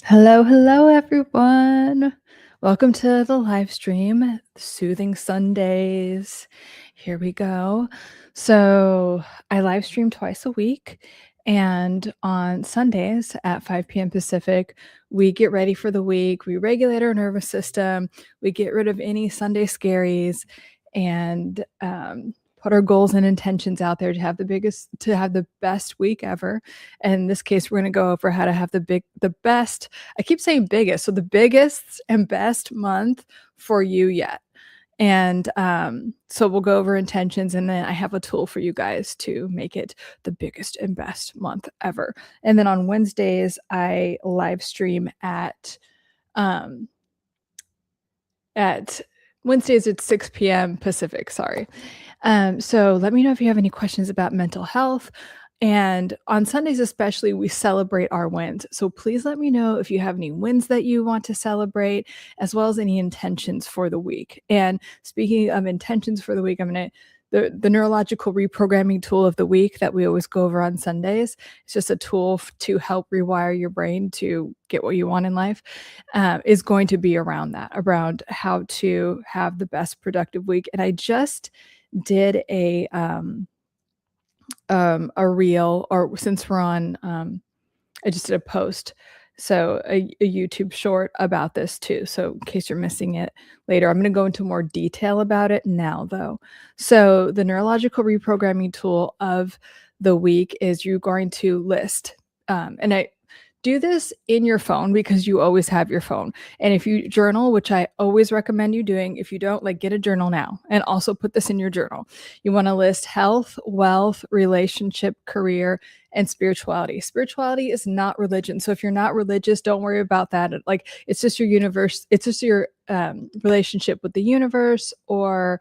Hello, hello, everyone. Welcome to the live stream, Soothing Sundays. Here we go. So, I live stream twice a week, and on Sundays at 5 p.m. Pacific, we get ready for the week. We regulate our nervous system. We get rid of any Sunday scaries, and put our goals and intentions out there to have the best week ever. And in this case, we're going to go over how to have the best. I keep saying biggest, so the biggest and best month for you yet. And so we'll go over intentions, and then I have a tool for you guys to make it the biggest and best month ever. And then on Wednesdays, I live stream at Wednesdays at 6 p.m. Pacific. Sorry. So let me know if you have any questions about mental health. And on Sundays, especially, we celebrate our wins. So please let me know if you have any wins that you want to celebrate, as well as any intentions for the week. And speaking of intentions for the week, the Neurological Reprogramming tool of the week that we always go over on Sundays. It's just a tool to help rewire your brain to get what you want in life, is going to be around how to have the best productive week. And I just did a reel, or since we're on, I just did a post, so a YouTube short about this too. So in case you're missing it later, I'm going to go into more detail about it now though. So the Neurological Reprogramming tool of the week is you're going to list, and I do this in your phone because you always have your phone. And if you journal, which I always recommend you doing, if you don't, get a journal now and also put this in your journal. You want to list health, wealth, relationship, career, and spirituality. Spirituality is not religion. So if you're not religious, don't worry about that. It's just your universe. It's just your relationship with the universe, or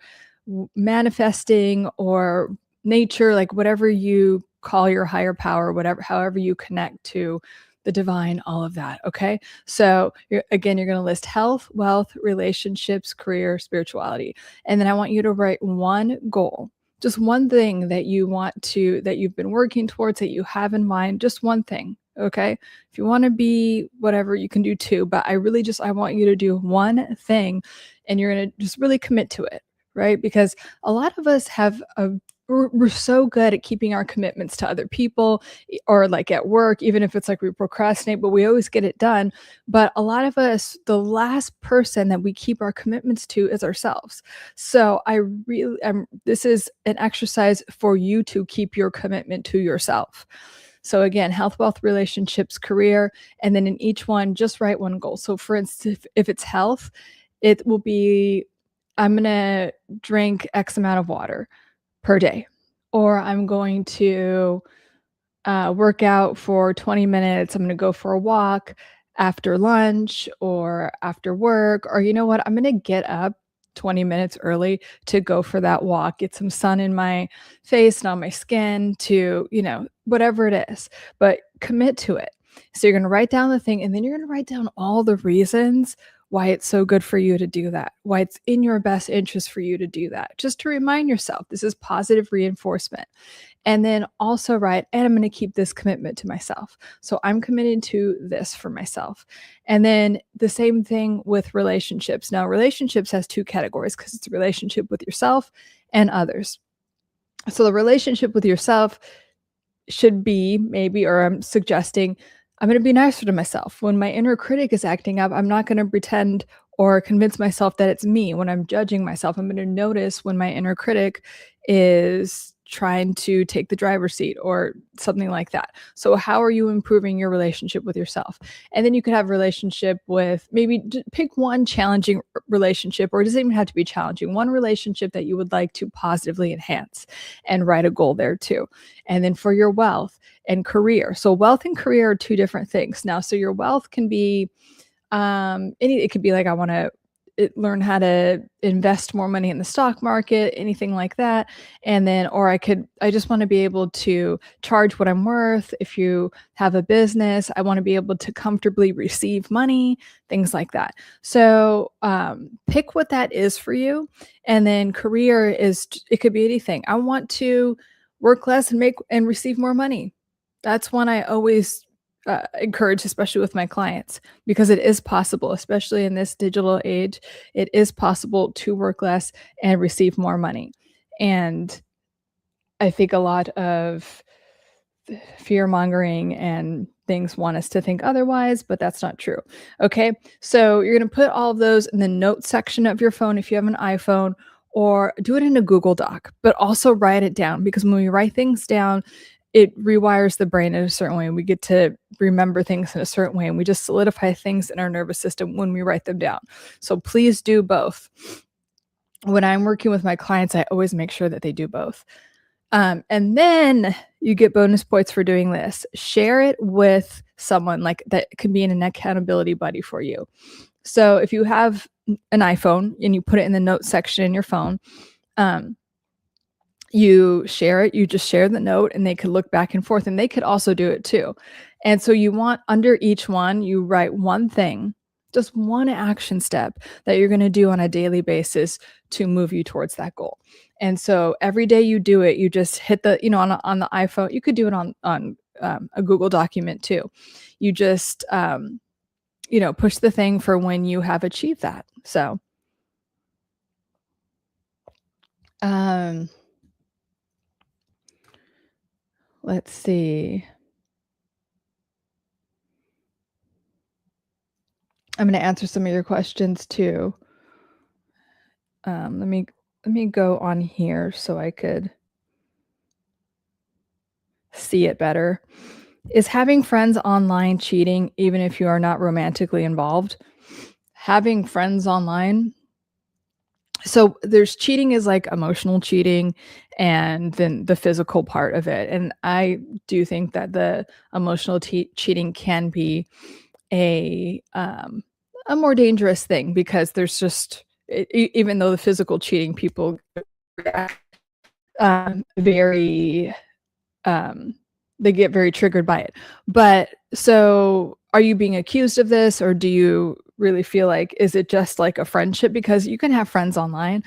manifesting, or nature, whatever you call your higher power, however you connect to the divine, all of that. Okay. So you're going to list health, wealth, relationships, career, spirituality. And then I want you to write one goal, just one thing that you've been working towards, that you have in mind, just one thing. Okay. If you want to be whatever, you can do two, but I want you to do one thing, and you're going to just really commit to it. Right. Because a lot of us we're so good at keeping our commitments to other people, or at work, even if it's we procrastinate, but we always get it done. But a lot of us, the last person that we keep our commitments to is ourselves. So this is an exercise for you to keep your commitment to yourself. So again, health, wealth, relationships, career, and then in each one, just write one goal. So for instance, if it's health, it will be, I'm going to drink X amount of water per day, or I'm going to work out for 20 minutes. I'm going to go for a walk after lunch or after work, or you know what? I'm going to get up 20 minutes early to go for that walk, get some sun in my face and on my skin, to, whatever it is, but commit to it. So you're going to write down the thing, and then you're going to write down all the reasons why it's so good for you to do that, why it's in your best interest for you to do that, just to remind yourself this is positive reinforcement. And then also write, and I'm going to keep this commitment to myself. So I'm committed to this for myself. And then the same thing with relationships. Now, relationships has two categories, because it's a relationship with yourself and others. So the relationship with yourself should be I'm suggesting, I'm going to be nicer to myself. When my inner critic is acting up, I'm not going to pretend or convince myself that it's me. When I'm judging myself, I'm going to notice when my inner critic is trying to take the driver's seat or something like that. So how are you improving your relationship with yourself? And then you could have a relationship with, maybe pick one challenging relationship, or it doesn't even have to be challenging, one relationship that you would like to positively enhance, and write a goal there too. And then for your wealth and career. So wealth and career are two different things. Now, so your wealth can be, it could be I want to learn how to invest more money in the stock market, anything like that. And then, or I just want to be able to charge what I'm worth. If you have a business, I want to be able to comfortably receive money, things like that. So pick what that is for you. And then career it could be anything. I want to work less and receive more money. That's one I always encourage, especially with my clients, because it is possible, especially in this digital age, it is possible to work less and receive more money. And I think a lot of fear mongering and things want us to think otherwise, but that's not true. Okay. So you're going to put all of those in the notes section of your phone if you have an iPhone, or do it in a Google Doc, but also write it down, because when we write things down, it rewires the brain in a certain way. We get to remember things in a certain way, and we just solidify things in our nervous system when we write them down. So please do both. When I'm working with my clients, I always make sure that they do both. And then you get bonus points for doing this. Share it with someone like that can be an accountability buddy for you. So if you have an iPhone and you put it in the notes section in your phone, you share it, you just share the note, and they could look back and forth, and they could also do it too. And so you want, under each one, you write one thing, just one action step that you're going to do on a daily basis to move you towards that goal. And so every day you do it, you just hit the, on the iPhone, you could do it on a Google document too. You just, push the thing for when you have achieved that. So, let's see. I'm going to answer some of your questions too. Let me go on here so I could see it better. Is having friends online cheating even if you are not romantically involved? Having friends online, so there's cheating is like emotional cheating, and then the physical part of it. And I do think that the emotional cheating can be a more dangerous thing, because there's just, even though the physical cheating, people very they get very triggered by it. But so are you being accused of this, or do you really feel like, is it just like a friendship? Because you can have friends online.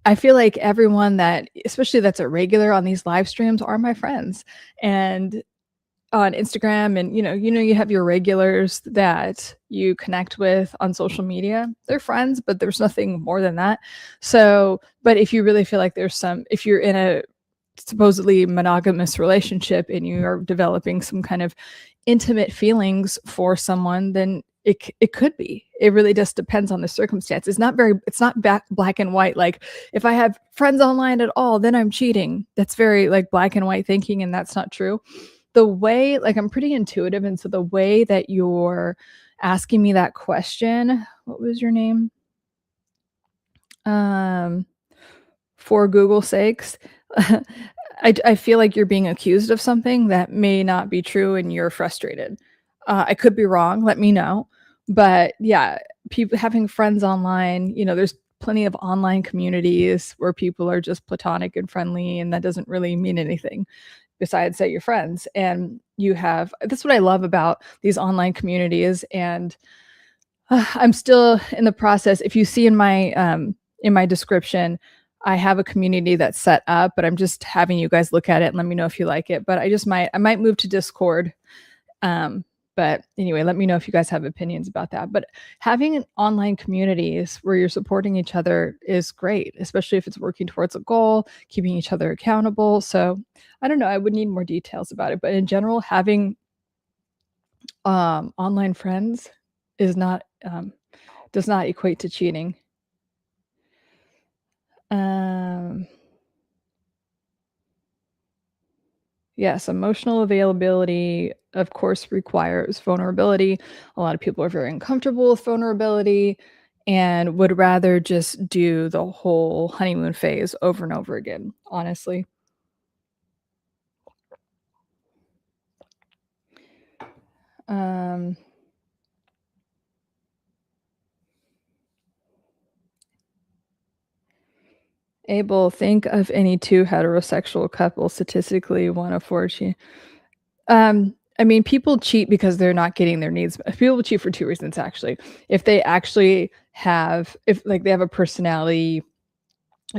I feel like everyone that, especially that's a regular on these live streams, are my friends. And on Instagram, and you have your regulars that you connect with on social media. They're friends, but there's nothing more than that. So, but if you really feel like if you're in a supposedly monogamous relationship and you are developing some kind of intimate feelings for someone, then it could be. It really just depends on the circumstance. It's not black and white. Like, if I have friends online at all, then I'm cheating. That's very like black and white thinking, and that's not true. The way, like, I'm pretty intuitive, and so the way that you're asking me that question, what was your name? For Google's sakes, I feel like you're being accused of something that may not be true, and you're frustrated. I could be wrong. Let me know. But yeah, people having friends online, there's plenty of online communities where people are just platonic and friendly, and that doesn't really mean anything besides that you're friends. And that's what I love about these online communities. And I'm still in the process. If you see in my description, I have a community that's set up, but I'm just having you guys look at it and let me know if you like it. But I might move to Discord. But anyway, let me know if you guys have opinions about that. But having online communities where you're supporting each other is great, especially if it's working towards a goal, keeping each other accountable. So I don't know, I would need more details about it. But in general, having online friends does not equate to cheating. Yes, emotional availability, of course, requires vulnerability. A lot of people are very uncomfortable with vulnerability and would rather just do the whole honeymoon phase over and over again, honestly. Abel, think of any two heterosexual couples, statistically, one of four cheat. I mean, people cheat because they're not getting their needs. People cheat for two reasons, actually. If they actually have a personality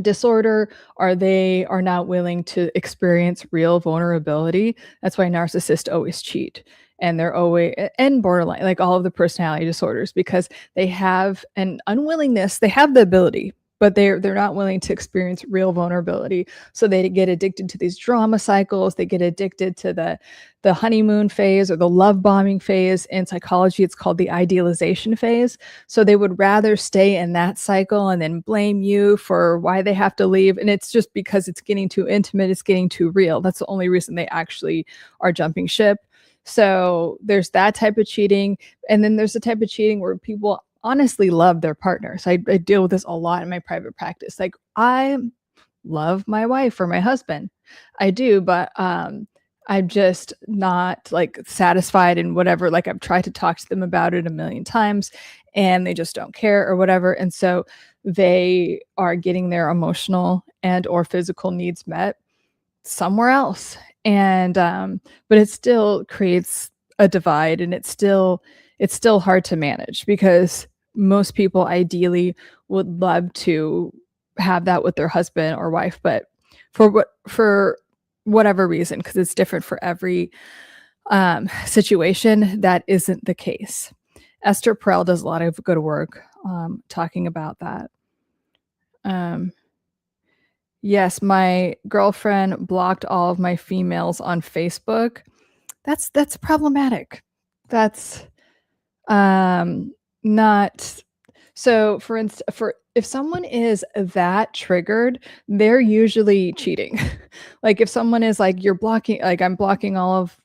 disorder, or they are not willing to experience real vulnerability, that's why narcissists always cheat. and they're always, and borderline, like all of the personality disorders, because they have an unwillingness, they have the ability, but they're not willing to experience real vulnerability. So they get addicted to these drama cycles. They get addicted to the honeymoon phase or the love bombing phase. In psychology, it's called the idealization phase. So they would rather stay in that cycle and then blame you for why they have to leave. And it's just because it's getting too intimate, it's getting too real. That's the only reason they actually are jumping ship. So there's that type of cheating. And then there's the type of cheating where people honestly love their partners. I deal with this a lot in my private practice. Like, I love my wife or my husband. I do, but I'm just not like satisfied in whatever. Like, I've tried to talk to them about it a million times and they just don't care or whatever. And so they are getting their emotional and or physical needs met somewhere else. And but it still creates a divide, and it's still hard to manage, because most people ideally would love to have that with their husband or wife, but for whatever reason, because it's different for every situation, that isn't the case. Esther Perel does a lot of good work talking about that. Yes, my girlfriend blocked all of my females on Facebook. That's problematic. That's not. So for instance, for if someone is that triggered, they're usually cheating. Like, if someone is like, you're blocking, like, I'm blocking all of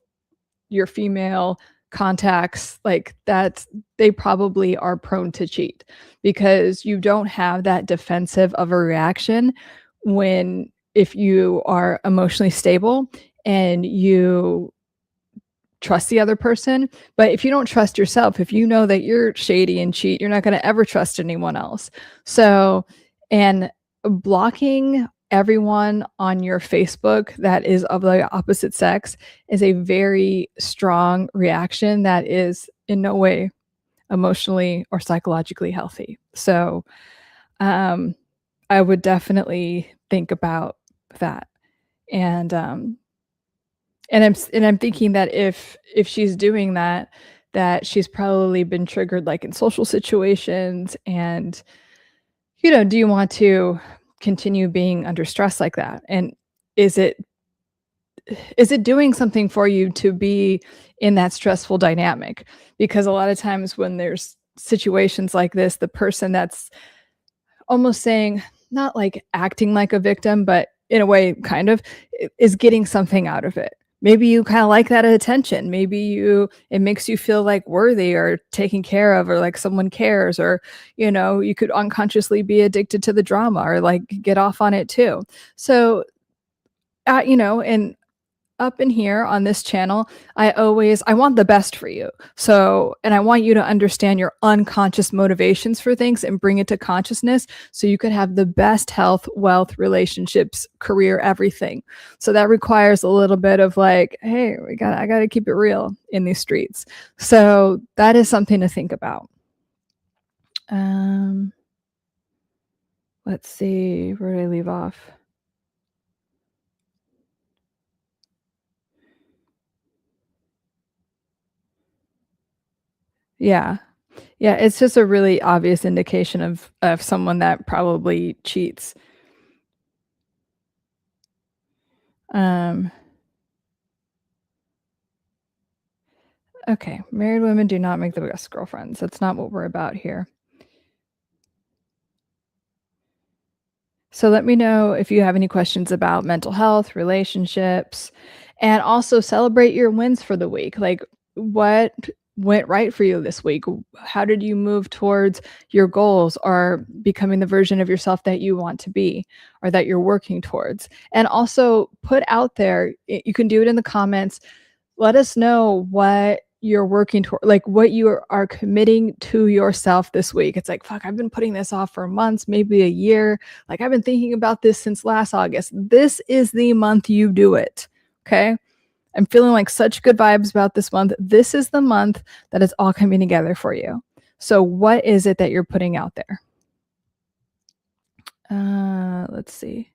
your female contacts, like that, they probably are prone to cheat, because you don't have that defensive of a reaction when, if you are emotionally stable and you trust the other person. But if you don't trust yourself, if you know that you're shady and cheat, you're not going to ever trust anyone else. So, and blocking everyone on your Facebook that is of the opposite sex is a very strong reaction that is in no way emotionally or psychologically healthy. So, I would definitely think about that. And I'm thinking that if she's doing that, that she's probably been triggered, like, in social situations. And, do you want to continue being under stress like that? And is it doing something for you to be in that stressful dynamic? Because a lot of times when there's situations like this, the person that's almost saying, not like acting like a victim, but in a way kind of, is getting something out of it. Maybe you kind of like that attention. Maybe it makes you feel like worthy or taken care of, or like someone cares, or, you could unconsciously be addicted to the drama or like get off on it too. So, and up in here on this channel, I want the best for you. So, and I want you to understand your unconscious motivations for things and bring it to consciousness, so you could have the best health, wealth, relationships, career, everything. So that requires a little bit of like, hey, I got to keep it real in these streets. So that is something to think about. Let's see, where did I leave off? Yeah. Yeah, it's just a really obvious indication of someone that probably cheats. Um, okay, married women do not make the best girlfriends. That's not what we're about here. So let me know if you have any questions about mental health, relationships, and also celebrate your wins for the week. Like, what went right for you this week? How did you move towards your goals, or becoming the version of yourself that you want to be, or that you're working towards? And also put out there, you can do it in the comments. Let us know what you're working toward, like what you are committing to yourself this week. It's like, fuck, I've been putting this off for months, maybe a year. Like, I've been thinking about this since last August. This is the month you do it. Okay. I'm feeling like such good vibes about this month. This is the month that it's all coming together for you. So what is it that you're putting out there? Let's see.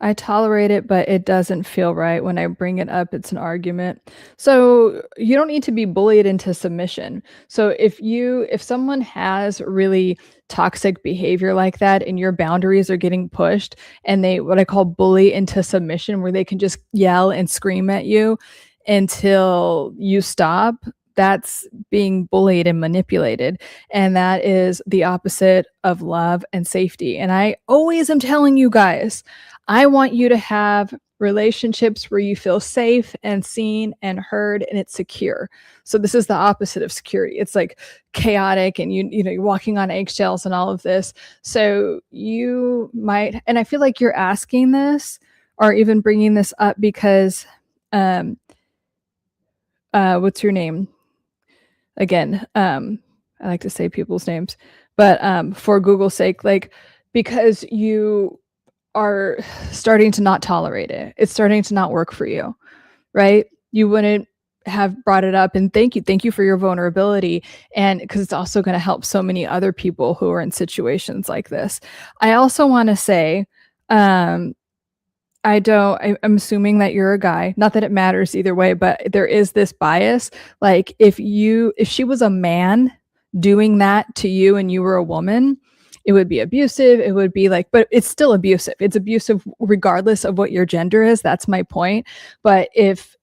I tolerate it, but it doesn't feel right when I bring it up. It's an argument. So you don't need to be bullied into submission. So if someone has really toxic behavior like that and your boundaries are getting pushed and they what I call bully into submission where they can just yell and scream at you until you stop, that's being bullied and manipulated. And that is the opposite of love and safety. And I always am telling you guys, I want you to have relationships where you feel safe and seen and heard and it's secure. So this is the opposite of security. It's like chaotic and you know you're walking on eggshells and all of this. So you might, and I feel like you're asking this or even bringing this up because what's your name? Again, I like to say people's names, but for Google's sake, like because you are starting to not tolerate it. It's starting to not work for you, right? You wouldn't have brought it up. And thank you for your vulnerability. And because it's also going to help so many other people who are in situations like this. I also want to say, I'm assuming that you're a guy, not that it matters either way, but there is this bias. Like if she was a man doing that to you and you were a woman, it would be abusive. It would be like, but it's still abusive. It's abusive regardless of what your gender is. That's my point. But if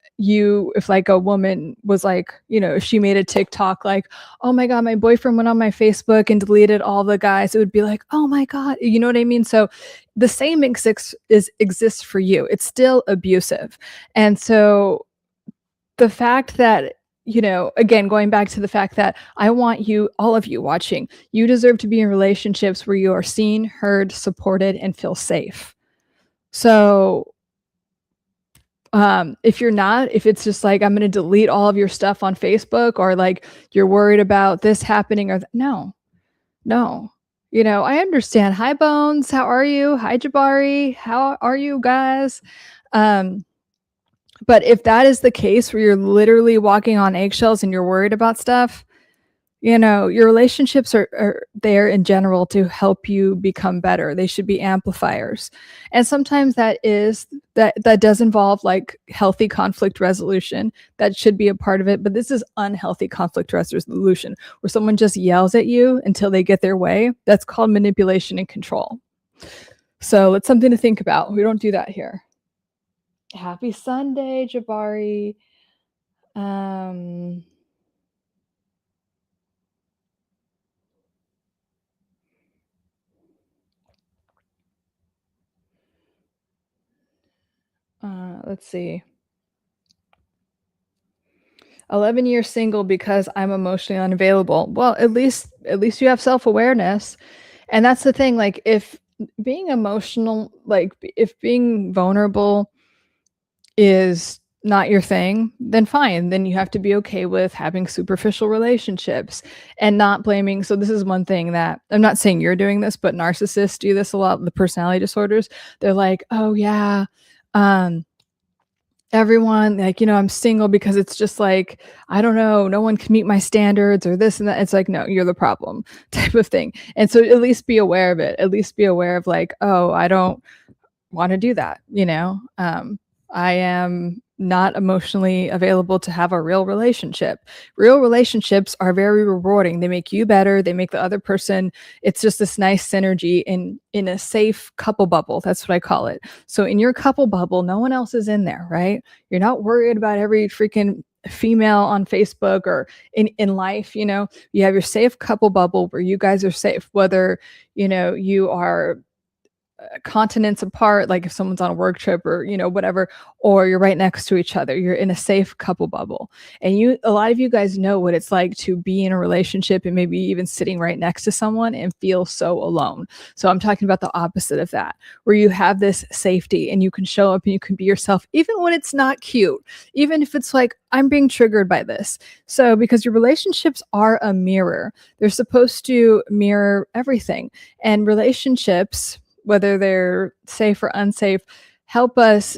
like a woman was like, if she made a TikTok like, oh my God, my boyfriend went on my Facebook and deleted all the guys, it would be like, oh my God, you know what I mean? So the same exists for you. It's still abusive. And so the fact that, again, going back to the fact that I want you, all of you watching, you deserve to be in relationships where you are seen, heard, supported, and feel safe. So if you're not, if it's just like, I'm going to delete all of your stuff on Facebook or like you're worried about this happening or no, I understand. Hi, Bones. How are you? Hi, Jabari. How are you guys? But if that is the case where you're literally walking on eggshells and you're worried about stuff, your relationships are there in general to help you become better. They should be amplifiers. And sometimes that does involve like healthy conflict resolution. That should be a part of it. But this is unhealthy conflict resolution where someone just yells at you until they get their way. That's called manipulation and control. So it's something to think about. We don't do that here. Happy Sunday, Jabari. Let's see. 11 years single because I'm emotionally unavailable. Well, at least you have self-awareness. And that's the thing, like if being emotional, like if being vulnerable is not your thing, then fine. Then you have to be okay with having superficial relationships and not blaming. So this is one thing that I'm not saying you're doing this, but narcissists do this a lot, the personality disorders. They're like, oh yeah, everyone, like, I'm single because it's just like, I don't know, no one can meet my standards or this and that. It's like, no, you're the problem type of thing. And so at least be aware of it. At least be aware of like, oh, I don't want to do that. I am not emotionally available to have a real relationship. Real relationships are very rewarding. They make you better. They make the other person. It's just this nice synergy in a safe couple bubble. That's what I call it. So in your couple bubble, no one else is in there, right? You're not worried about every freaking female on Facebook or in life. You have your safe couple bubble where you guys are safe, whether, you are continents apart, like if someone's on a work trip or whatever, or you're right next to each other, you're in a safe couple bubble. And a lot of you guys know what it's like to be in a relationship and maybe even sitting right next to someone and feel so alone. So I'm talking about the opposite of that, where you have this safety and you can show up and you can be yourself even when it's not cute, even if it's like, I'm being triggered by this. So because your relationships are a mirror, they're supposed to mirror everything. And relationships, whether they're safe or unsafe, help us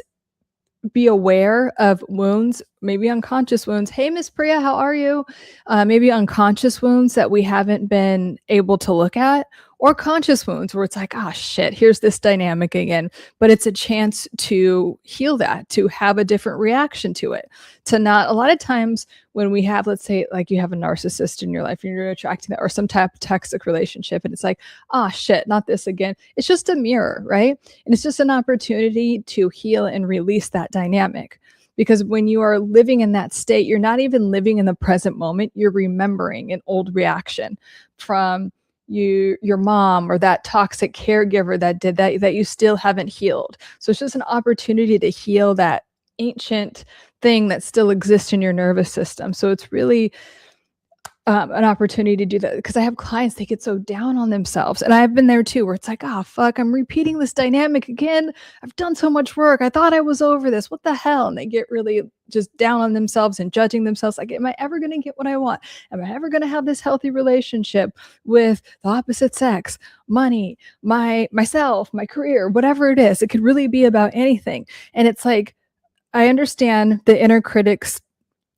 be aware of wounds, maybe unconscious wounds. Hey, Miss Priya, how are you? Maybe unconscious wounds that we haven't been able to look at, or conscious wounds where it's like, oh shit, here's this dynamic again. But it's a chance to heal that, to have a different reaction to it, to not, a lot of times when we have, let's say, like you have a narcissist in your life and you're attracting that, or some type of toxic relationship, and it's like, oh shit, not this again. It's just a mirror, right? And it's just an opportunity to heal and release that dynamic. Because when you are living in that state, you're not even living in the present moment. You're remembering an old reaction from your mom or that toxic caregiver that did that you still haven't healed. So it's just an opportunity to heal that ancient thing that still exists in your nervous system. So it's really an opportunity to do that, because I have clients, they get so down on themselves, and I've been there too, where it's like, oh fuck, I'm repeating this dynamic again. I've done so much work. I thought I was over this. What the hell? And they get really just down on themselves and judging themselves. Like, am I ever going to get what I want? Am I ever going to have this healthy relationship with the opposite sex, money, myself, my career, whatever it is? It could really be about anything. And it's like, I understand the inner critic's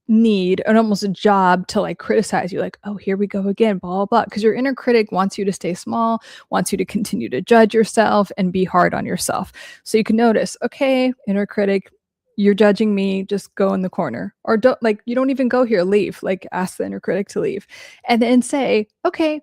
need and almost a job to like criticize you, like, oh, here we go again, blah blah blah, because your inner critic wants you to stay small, wants you to continue to judge yourself and be hard on yourself. So you can notice, okay, inner critic, you're judging me, just go in the corner, or don't, like, you don't even go here, leave, like ask the inner critic to leave, and then say, okay,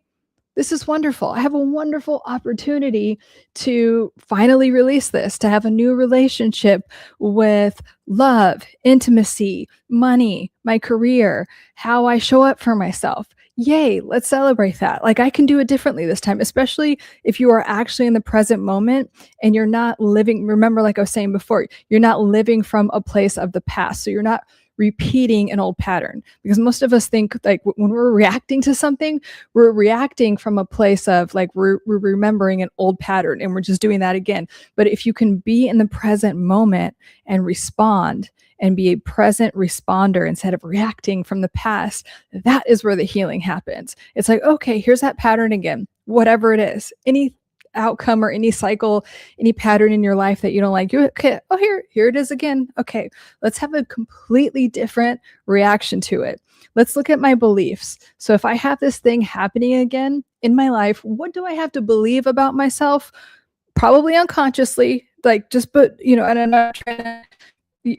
this is wonderful. I have a wonderful opportunity to finally release this, to have a new relationship with love, intimacy, money, my career, how I show up for myself. Yay, let's celebrate that. Like, I can do it differently this time, especially if you are actually in the present moment and you're not living, remember, like I was saying before, you're not living from a place of the past. So you're not repeating an old pattern, because most of us think like when we're reacting to something, we're reacting from a place of like we're remembering an old pattern and we're just doing that again. But if you can be in the present moment and respond and be a present responder instead of reacting from the past, that is where the healing happens. It's like, okay, here's that pattern again, whatever it is, any outcome or any cycle, any pattern in your life that you don't like, you okay, oh, here it is again. Okay, let's have a completely different reaction to it. Let's look at my beliefs. So if I have this thing happening again in my life, what do I have to believe about myself? Probably unconsciously, like, just, but and I'm not trying to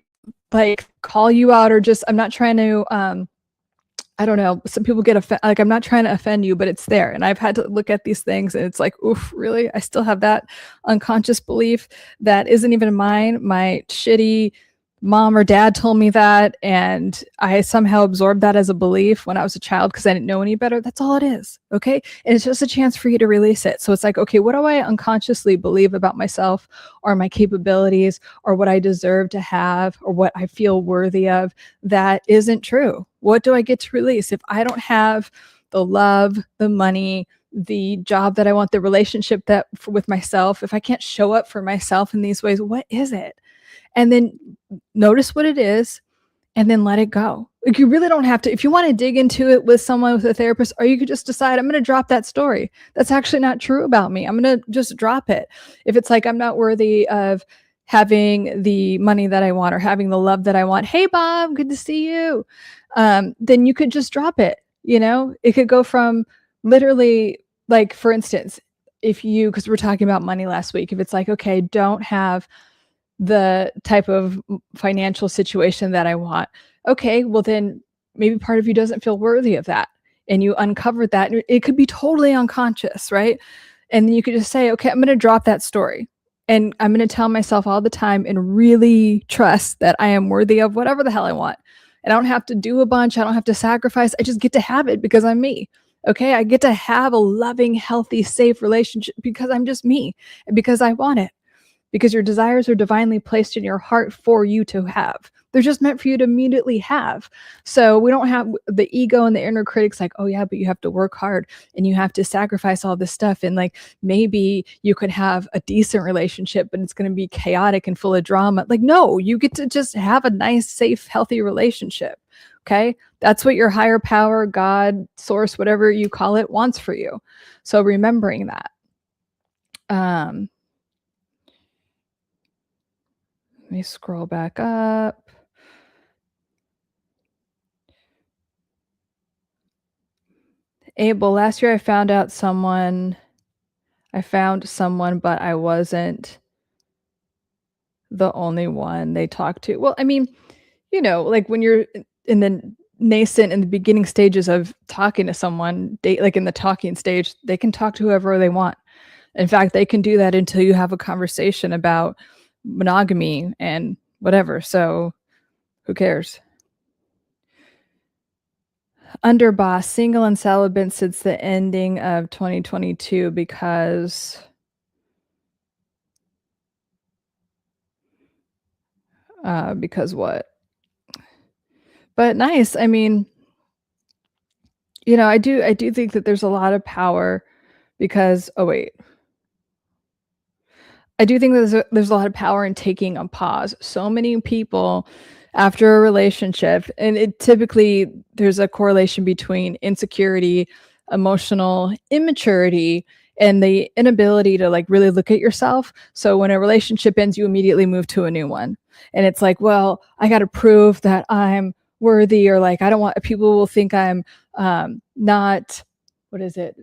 like call you out, or just, I'm not trying to I don't know, some people get offended, like, I'm not trying to offend you, but it's there. And I've had to look at these things and it's like, oof, really? I still have that unconscious belief that isn't even mine. My shitty mom or dad told me that, and I somehow absorbed that as a belief when I was a child because I didn't know any better. That's all it is. Okay. And it's just a chance for you to release it. So it's like, okay, what do I unconsciously believe about myself or my capabilities or what I deserve to have or what I feel worthy of that isn't true? What do I get to release? If I don't have the love, the money, the job that I want, the relationship that with myself, if I can't show up for myself in these ways, what is it? And then notice what it is and then let it go. Like, you really don't have to, if you want to dig into it with someone, with a therapist, or you could just decide, I'm going to drop that story. That's actually not true about me. I'm going to just drop it. If it's like, I'm not worthy of having the money that I want or having the love that I want. Hey, Bob, good to see you. Then you could just drop it. It could go from literally, like, for instance, if you, because we're talking about money last week, if it's like, okay, don't have the type of financial situation that I want. Okay, well then maybe part of you doesn't feel worthy of that. And you uncovered that. It could be totally unconscious, right? And then you could just say, okay, I'm going to drop that story. And I'm going to tell myself all the time and really trust that I am worthy of whatever the hell I want. And I don't have to do a bunch. I don't have to sacrifice. I just get to have it because I'm me. Okay, I get to have a loving, healthy, safe relationship because I'm just me and because I want it. Because your desires are divinely placed in your heart for you to have. They're just meant for you to immediately have. So we don't have the ego and the inner critics like, oh yeah, but you have to work hard and you have to sacrifice all this stuff. And like, maybe you could have a decent relationship, but it's going to be chaotic and full of drama. Like, no, you get to just have a nice, safe, healthy relationship. Okay. That's what your higher power, God, source, whatever you call it, wants for you. So remembering that. Let me scroll back up. Abel, last year I found out someone I found someone, but I wasn't the only one they talked to. Well, I mean, like when you're in the nascent in the beginning stages of talking to someone, like in the talking stage, they can talk to whoever they want. In fact, they can do that until you have a conversation about monogamy and whatever. So who cares? Underboss, single and celibate since the ending of 2022 because what? But nice. I mean, I do think that there's a lot of power because oh wait. I do think there's a lot of power in taking a pause. So many people after a relationship, and it typically there's a correlation between insecurity, emotional immaturity, and the inability to like really look at yourself. So when a relationship ends, you immediately move to a new one. And it's like, well, I got to prove that I'm worthy, or like I don't want people will think I'm not what is it?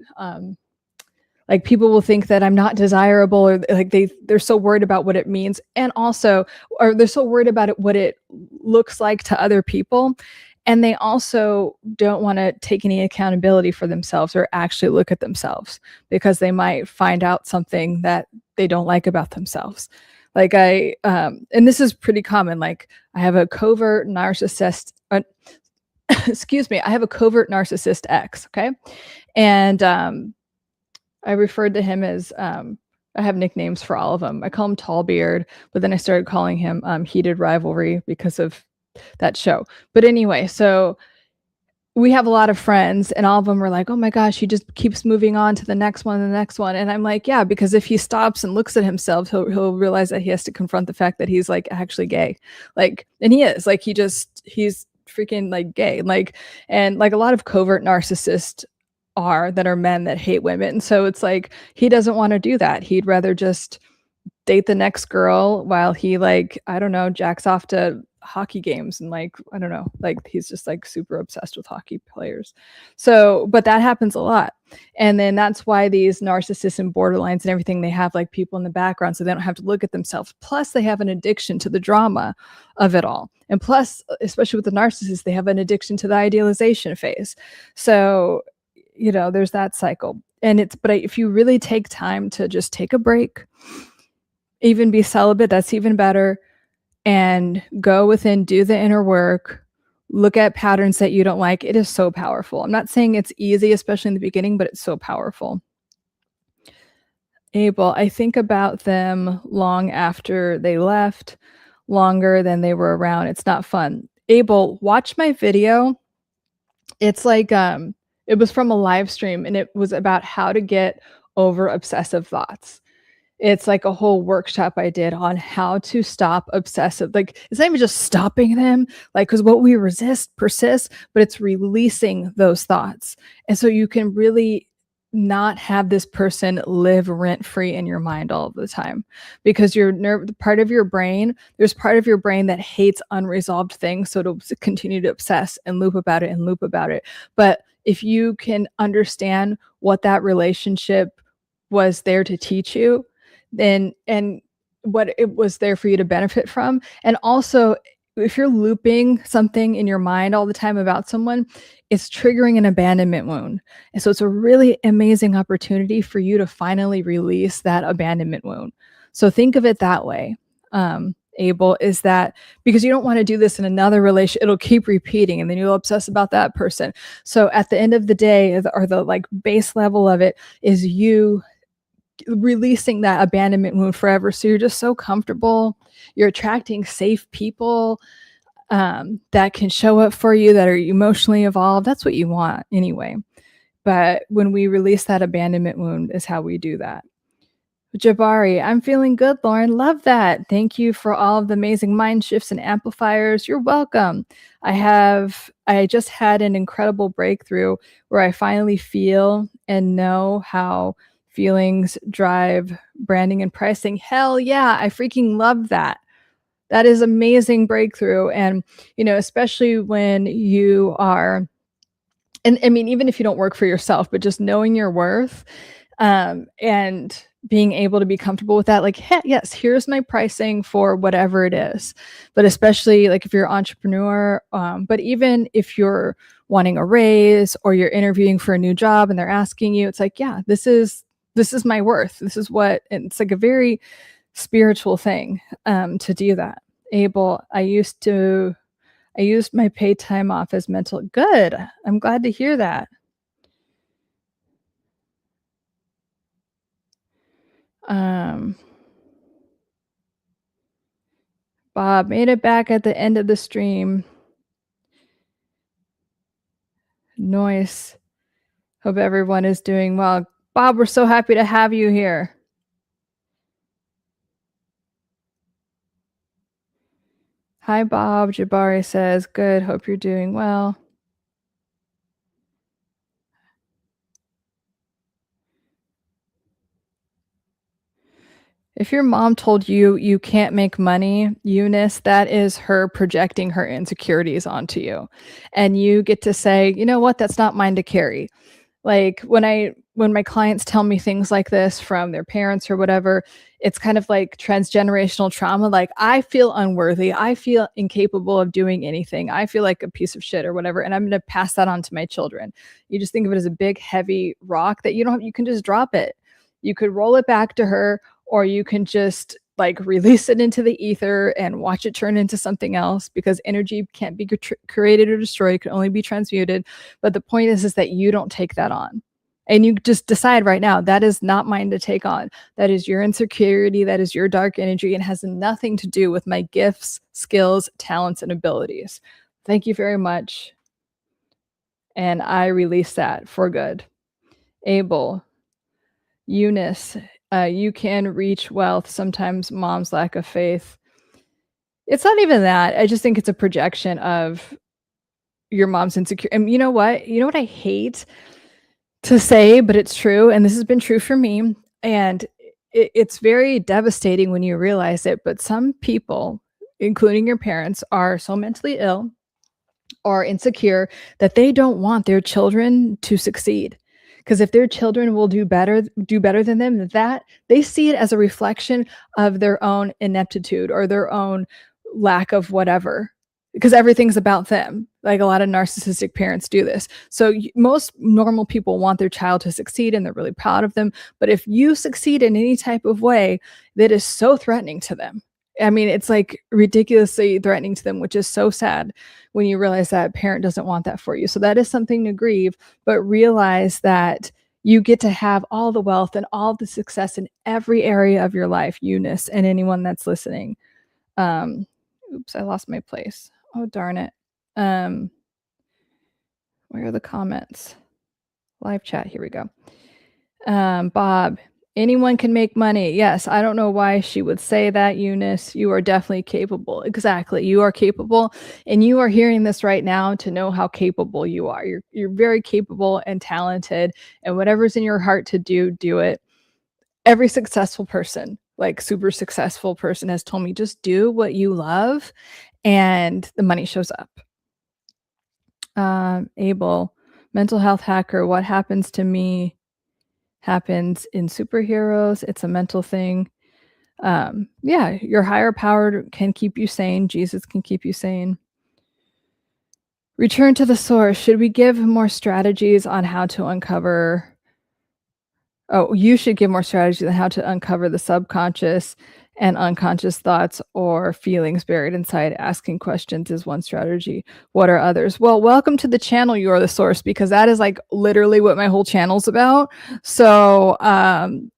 Like people will think that I'm not desirable, or like they're so worried about what it means, and also or they're so worried about it what it looks like to other people, and they also don't want to take any accountability for themselves or actually look at themselves because they might find out something that they don't like about themselves. Like and this is pretty common, like I have a covert narcissist excuse me, I have a covert narcissist ex, okay? And I referred to him as I have nicknames for all of them. I call him Tallbeard, but then I started calling him Heated Rivalry because of that show. But anyway, so we have a lot of friends, and all of them are like, oh my gosh, he just keeps moving on to the next one and the next one. And I'm like, yeah, because if he stops and looks at himself, he'll realize that he has to confront the fact that he's like actually gay. Like, and he is like, he's freaking like gay. Like, and like a lot of covert narcissists that are men that hate women. And so it's like he doesn't want to do that. He'd rather just date the next girl while he like, I don't know, jacks off to hockey games and like, I don't know, like he's just like super obsessed with hockey players. So, but that happens a lot. And then that's why these narcissists and borderlines and everything, they have like people in the background so they don't have to look at themselves. Plus they have an addiction to the drama of it all. And plus, especially with the narcissists, they have an addiction to the idealization phase. So there's that cycle. And but if you really take time to just take a break, even be celibate, that's even better, and go within, do the inner work, look at patterns that you don't like, it is so powerful. I'm not saying it's easy, especially in the beginning, but it's so powerful. Abel, I think about them long after they left, longer than they were around. It's not fun. Abel, watch my video. It's like it was from a live stream, and it was about how to get over obsessive thoughts. It's like a whole workshop I did on how to stop obsessive. Like it's not even just stopping them, like because what we resist persists, but it's releasing those thoughts. And so you can really not have this person live rent-free in your mind all of the time, because there's part of your brain that hates unresolved things, so it'll continue to obsess and loop about it. But if you can understand what that relationship was there to teach you, then and what it was there for you to benefit from, and also if you're looping something in your mind all the time about someone, it's triggering an abandonment wound. And so it's a really amazing opportunity for you to finally release that abandonment wound. So think of it that way. Abel, is that because you don't want to do this in another relationship, it'll keep repeating and then you'll obsess about that person. So at the end of the day, or the like base level of it, is you releasing that abandonment wound forever. So you're just so comfortable. You're attracting safe people that can show up for you, that are emotionally evolved. That's what you want anyway. But when we release that abandonment wound is how we do that. Jabari, I'm feeling good, Lauren. Love that. Thank you for all of the amazing mind shifts and amplifiers. You're welcome. I just had an incredible breakthrough where I finally feel and know how feelings drive branding and pricing. Hell yeah, I freaking love that. That is amazing breakthrough. And, especially when you are, and I mean, even if you don't work for yourself, but just knowing your worth, And being able to be comfortable with that, like, hey, yes, here's my pricing for whatever it is. But especially like if you're an entrepreneur, but even if you're wanting a raise or you're interviewing for a new job and they're asking you, it's like, yeah, this is my worth. This is what, and it's like a very spiritual thing to do that. Abel, I used my paid time off as mental. Good. I'm glad to hear that. Bob made it back at the end of the stream. Nice. Hope everyone is doing well. Bob, we're so happy to have you here. Hi, Bob. Jabari says, good. Hope you're doing well. If your mom told you you can't make money, Eunice, that is her projecting her insecurities onto you. And you get to say, you know what, that's not mine to carry. Like when my clients tell me things like this from their parents or whatever, it's kind of like transgenerational trauma. Like, I feel unworthy. I feel incapable of doing anything. I feel like a piece of shit or whatever. And I'm going to pass that on to my children. You just think of it as a big, heavy rock that you can just drop it. You could roll it back to her, or you can just like release it into the ether and watch it turn into something else, because energy can't be created or destroyed. It can only be transmuted. But the point is that you don't take that on. And you just decide right now, that is not mine to take on. That is your insecurity. That is your dark energy, and has nothing to do with my gifts, skills, talents, and abilities. Thank you very much. And I release that for good. Abel, Eunice, you can reach wealth. Sometimes mom's lack of faith. It's not even that. I just think it's a projection of your mom's insecure. And you know what? You know what I hate to say, but it's true. And this has been true for me. And it's very devastating when you realize it. But some people, including your parents, are so mentally ill or insecure that they don't want their children to succeed. Because if their children will do better than them, that they see it as a reflection of their own ineptitude or their own lack of whatever. Because everything's about them. Like, a lot of narcissistic parents do this. So most normal people want their child to succeed, and they're really proud of them. But if you succeed in any type of way, that is so threatening to them. I mean, it's like ridiculously threatening to them, which is so sad when you realize that parent doesn't want that for you. So that is something to grieve, but realize that you get to have all the wealth and all the success in every area of your life, Eunice, and anyone that's listening. Oops, I lost my place. Oh, darn it. Where are the comments? Live chat. Here we go. Bob, anyone can make money. Yes, I don't know why she would say that, Eunice. You are definitely capable. Exactly. You are capable, and you are hearing this right now to know how capable you are. You're very capable and talented, and whatever's in your heart to do, do it. Every successful person, like super successful person, has told me, just do what you love and the money shows up. Abel, mental health hacker, what happens to me happens in superheroes. It's a mental thing. Yeah, your higher power can keep you sane. Jesus can keep you sane. Return to the source. Should we give more strategies on how to uncover? Oh, you should give more strategies on how to uncover the subconscious and unconscious thoughts or feelings buried inside. Asking questions is one strategy. What are others? Well, welcome to the channel, You Are the Source, because that is like literally what my whole channel's about. So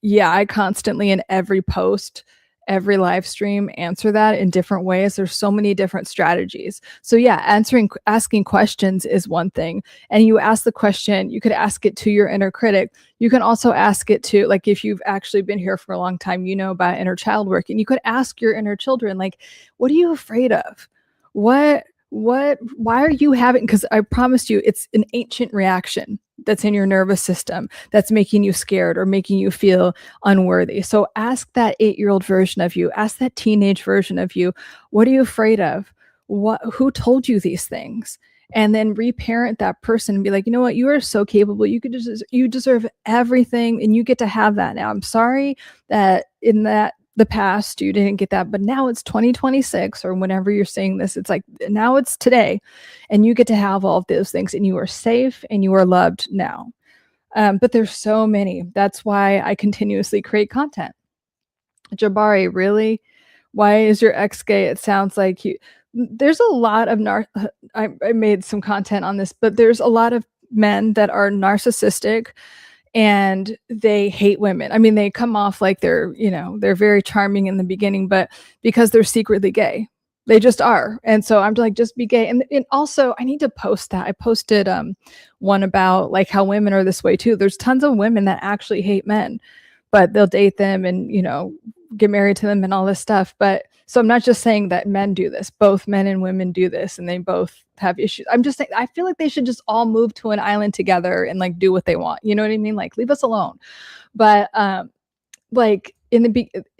yeah, I constantly in every post, every live stream answer that in different ways. There's so many different strategies. So yeah, asking questions is one thing. And you ask the question, you could ask it to your inner critic. You can also ask it to, like, if you've actually been here for a long time, you know about inner child work, and you could ask your inner children, like, what are you afraid of? Why are you having, because I promised you, it's an ancient reaction that's in your nervous system that's making you scared or making you feel unworthy. So ask that 8-year-old version of you, ask that teenage version of you, what are you afraid of? Who told you these things? and then reparent that person and be like, you know what, you are so capable. You deserve everything, and you get to have that now. I'm sorry that in the past you didn't get that, but now it's 2026 or whenever you're saying this, it's like now it's today, and you get to have all of those things, and you are safe and you are loved now. But there's so many. That's why I continuously create content. Jabari, really? Why is your ex gay? It sounds like you. There's a lot of I made some content on this, but there's a lot of men that are narcissistic and they hate women. I mean, they come off like they're, they're very charming in the beginning, but because they're secretly gay, they just are. And so I'm like, just be gay. And also I need to post that. I posted one about like how women are this way too. There's tons of women that actually hate men, but they'll date them and, get married to them and all this stuff. But so I'm not just saying that men do this, both men and women do this, and they both have issues. I'm just saying, I feel like they should just all move to an island together and like do what they want. You know what I mean? Like leave us alone. But like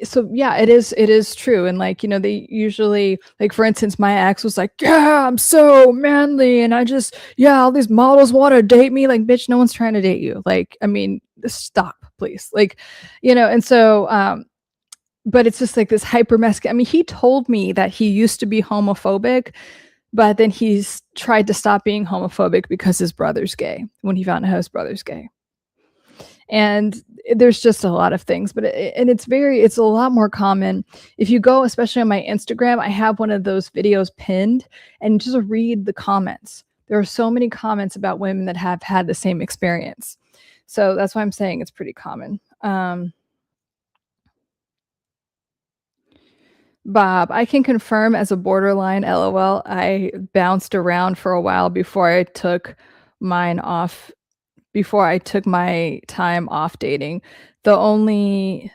so yeah, it is true. And like, they usually, like, for instance, my ex was like, yeah, I'm so manly. And all these models want to date me. Like, bitch, no one's trying to date you. Like, I mean, stop, please. Like, and so, but it's just like this hyper masculine. I mean, he told me that he used to be homophobic, but then he's tried to stop being homophobic because his brother's gay, when he found out his brother's gay. And there's just a lot of things, but it's a lot more common. If you go, especially on my Instagram, I have one of those videos pinned, and just read the comments. There are so many comments about women that have had the same experience. So that's why I'm saying it's pretty common. Bob, I can confirm as a borderline, LOL, I bounced around for a while before I took my time off dating. The alone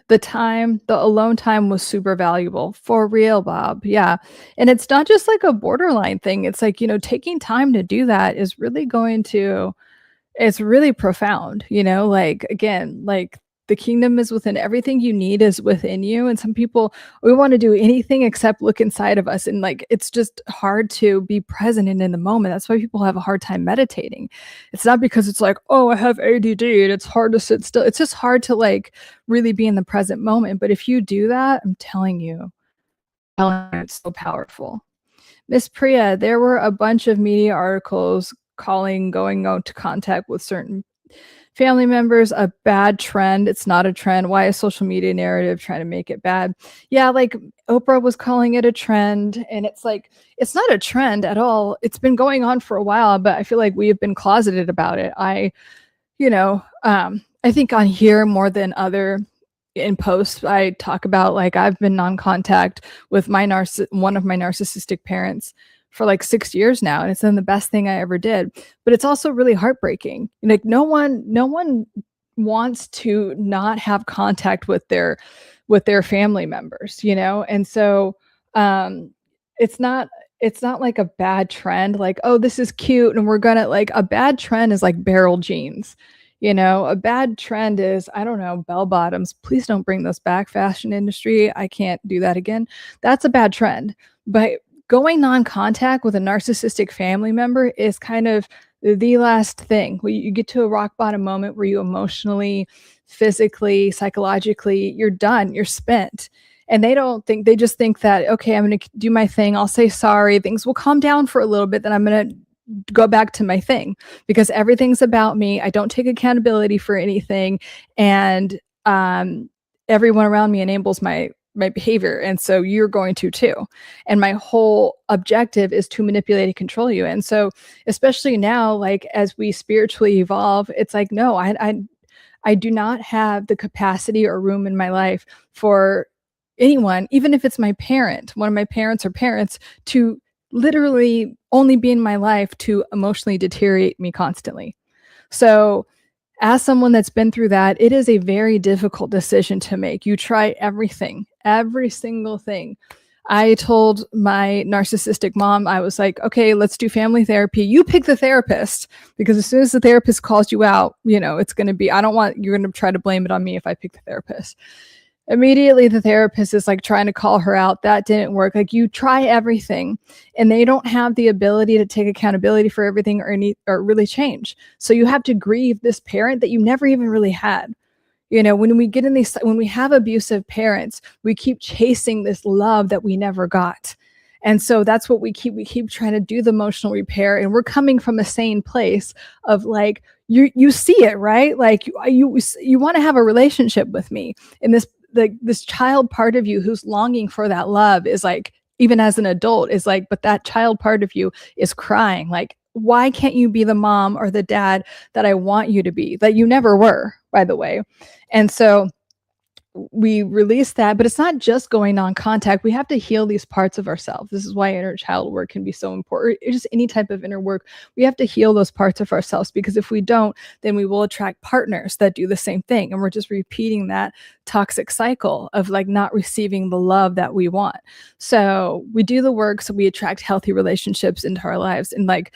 time was super valuable. For real, Bob. Yeah. And it's not just like a borderline thing. It's like, taking time to do that is really it's really profound, like, again, like, the kingdom is within. Everything you need is within you. And some people, we want to do anything except look inside of us. And like, it's just hard to be present and in the moment. That's why people have a hard time meditating. It's not because it's like, oh, I have ADD and it's hard to sit still. It's just hard to like really be in the present moment. But if you do that, I'm telling you, it's so powerful. Miss Priya, there were a bunch of media articles going out to contact with certain family members a bad trend. It's not a trend. Why is social media narrative trying to make it bad? Yeah, like Oprah was calling it a trend, and it's like, it's not a trend at all. It's been going on for a while, but I feel like we have been closeted about it. I think on here more than other in posts, I talk about like I've been non-contact with one of my narcissistic parents for like 6 years now, and it's been the best thing I ever did. But it's also really heartbreaking. Like no one wants to not have contact with their family members, and so it's not like a bad trend, like, oh, this is cute and we're gonna, like, a bad trend is like barrel jeans. A bad trend is, I don't know, bell bottoms. Please don't bring those back, fashion industry. I can't do that again. That's a bad trend. But going non-contact with a narcissistic family member is kind of the last thing. Where you get to a rock bottom moment where you emotionally, physically, psychologically, you're done, you're spent. And they just think that, okay, I'm going to do my thing. I'll say sorry. Things will calm down for a little bit. Then I'm going to go back to my thing because everything's about me. I don't take accountability for anything. And everyone around me enables my behavior. And so you're going to too. And my whole objective is to manipulate and control you. And so, especially now, like as we spiritually evolve, it's like, no, I do not have the capacity or room in my life for anyone, even if it's my parent, one of my parents or parents, to literally only be in my life to emotionally deteriorate me constantly. So as someone that's been through that, it is a very difficult decision to make. You try everything, every single thing. I told my narcissistic mom, I was like, okay, let's do family therapy. You pick the therapist, because as soon as the therapist calls you out, it's going to be, you're going to try to blame it on me if I pick the therapist. Immediately, the therapist is, like, trying to call her out, "That didn't work." Like, you try everything, and they don't have the ability to take accountability for everything or really change. So you have to grieve this parent that you never even really had. When we have abusive parents, we keep chasing this love that we never got. And so that's what we keep trying to do the emotional repair, and we're coming from a sane place of like, you see it, right? Like you want to have a relationship with me. And this child part of you who's longing for that love is like, even as an adult, is like, but that child part of you is crying like, why can't you be the mom or the dad that I want you to be, that you never were, by the way. And so we release that, but it's not just going on contact. We have to heal these parts of ourselves. This is why inner child work can be so important. It's just any type of inner work. We have to heal those parts of ourselves, because if we don't, then we will attract partners that do the same thing. And we're just repeating that toxic cycle of like not receiving the love that we want. So we do the work so we attract healthy relationships into our lives. And like,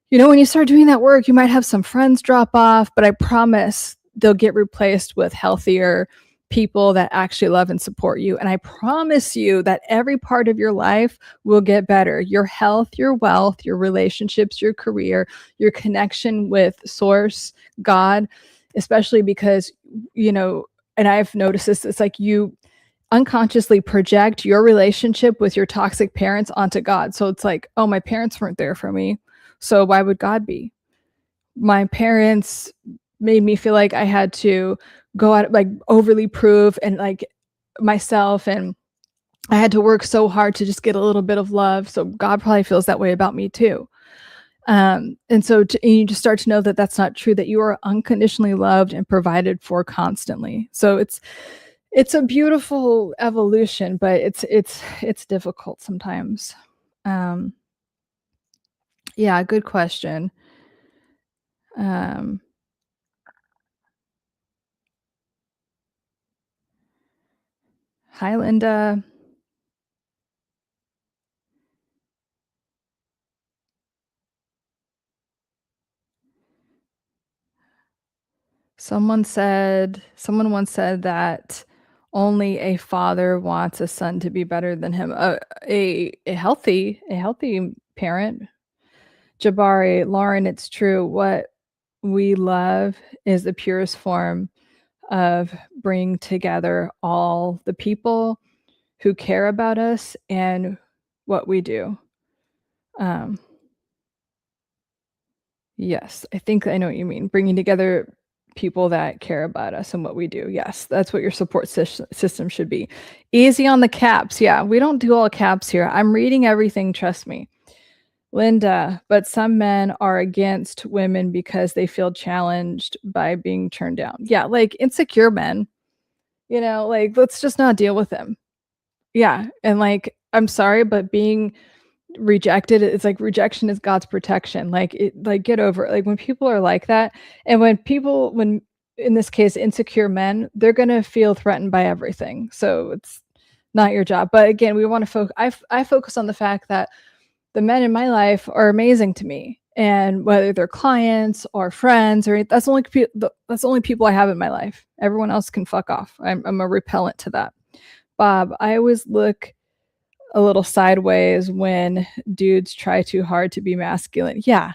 when you start doing that work, you might have some friends drop off, but I promise they'll get replaced with healthier people that actually love and support you. And I promise you that every part of your life will get better. Your health, your wealth, your relationships, your career, your connection with source, God, especially because, and I've noticed this, it's like you unconsciously project your relationship with your toxic parents onto God. So it's like, oh, my parents weren't there for me, so why would God be? My parents made me feel like I had to go out, like overly prove and like myself, and I had to work so hard to just get a little bit of love. So God probably feels that way about me too. And you just start to know that that's not true, that you are unconditionally loved and provided for constantly. So it's a beautiful evolution, but it's difficult sometimes. Um, yeah, good question. Um, Hi, Linda. Someone once said that only a father wants a son to be better than him. A healthy parent. Jabari, Lauren, it's true. What we love is the purest form of bringing together all the people who care about us and what we do. Um, yes, I think I know what you mean. Bringing together people that care about us and what we do. Yes, that's what your support system should be. Easy on the caps. Yeah, we don't do all caps here. I'm reading everything, trust me. Linda, but some men are against women because they feel challenged by being turned down. Yeah, like insecure men, like let's just not deal with them. Yeah, and like I'm sorry, but being rejected, it's like rejection is God's protection. Like get over it. Like when people are like that, and when in this case insecure men, they're going to feel threatened by everything. So it's not your job. But again, we want to focus I focus on the fact that the men in my life are amazing to me, and whether they're clients or friends or that's the only people I have in my life. Everyone else can fuck off. I'm a repellent to that. Bob, I always look a little sideways when dudes try too hard to be masculine. Yeah.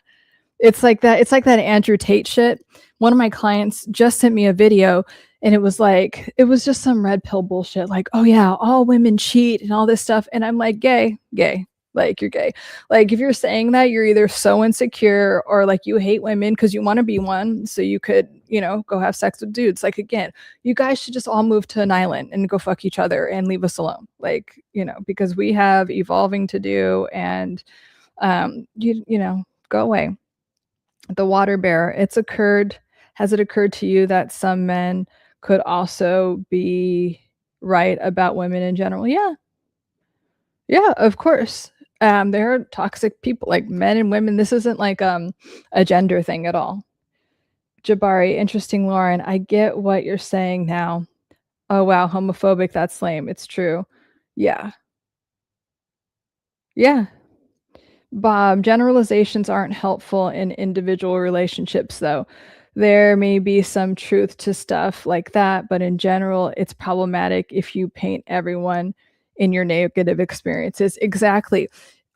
It's like that. It's like that Andrew Tate shit. One of my clients just sent me a video, and it was just some red pill bullshit. Like, oh yeah, all women cheat and all this stuff. And I'm like, gay. Like you're gay. Like if you're saying that, you're either so insecure or like you hate women because you want to be one so you could, go have sex with dudes. Like again, you guys should just all move to an island and go fuck each other and leave us alone. Like, because we have evolving to do, and go away. The water bear, has it occurred to you that some men could also be right about women in general? Yeah. Yeah, of course. There are toxic people, like men and women. This isn't like a gender thing at all. Jabari, interesting, Lauren. I get what you're saying now. Oh wow, homophobic, that's lame. It's true. Yeah. Yeah. Bob, generalizations aren't helpful in individual relationships though. there may be some truth to stuff like that, but in general, it's problematic if you paint everyone in your negative experiences. Exactly.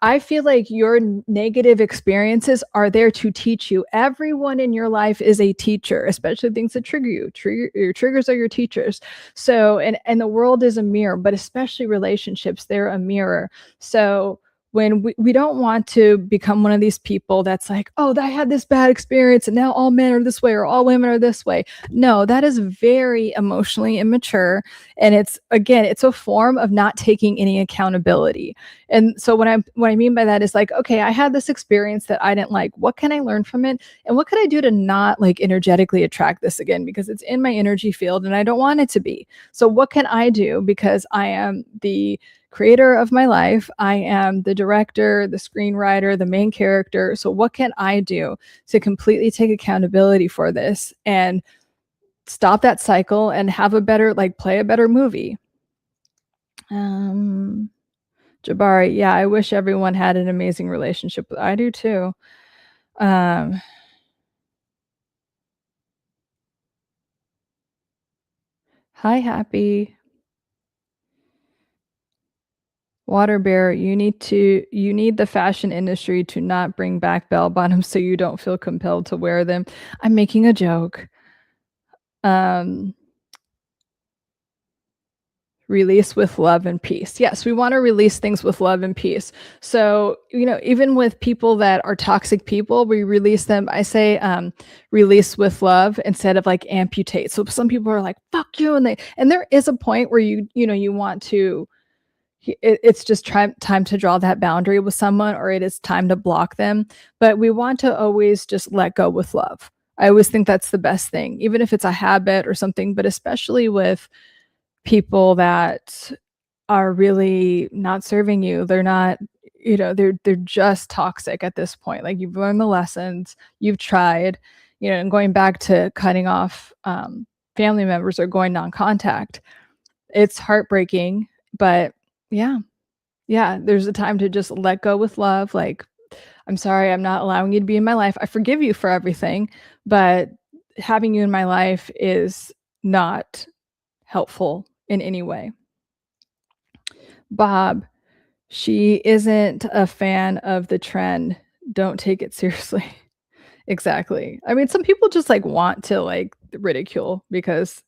I feel like your negative experiences are there to teach you. Everyone in your life is a teacher, especially things that trigger you. Your triggers are your teachers. So, and the world is a mirror, but especially relationships, they're a mirror. So when we don't want to become one of these people that's like, oh, I had this bad experience and now all men are this way or all women are this way. No, that is very emotionally immature. And it's a form of not taking any accountability. And so what I mean by that is like, okay, I had this experience that I didn't like. What can I learn from it? And what could I do to not like energetically attract this again? Because it's in my energy field and I don't want it to be. So what can I do? Because I am the creator of my life. I am the director, the screenwriter, the main character. So what can I do to completely take accountability for this and stop that cycle and have a better, like play a better movie? Jabari, yeah, I wish everyone had an amazing relationship. I do too. Hi, Happy. Water Bear, you need the fashion industry to not bring back bell bottoms so you don't feel compelled to wear them. I'm making a joke. Release with love and peace. Yes, we want to release things with love and peace. So, even with people that are toxic people, we release them. I say release with love instead of like amputate. So some people are like, fuck you. And there is a point where you want to, it's just time to draw that boundary with someone, or it is time to block them. But we want to always just let go with love. I always think that's the best thing, even if it's a habit or something, but especially with people that are really not serving you. They're not, they're just toxic at this point. Like, you've learned the lessons, you've tried, and going back to cutting off family members or going non-contact. It's heartbreaking, but yeah, there's a time to just let go with love. Like, I'm sorry, I'm not allowing you to be in my life. I forgive you for everything, but having you in my life is not helpful in any way. Bob, she isn't a fan of the trend. Don't take it seriously. Exactly. I mean, some people just like want to like ridicule because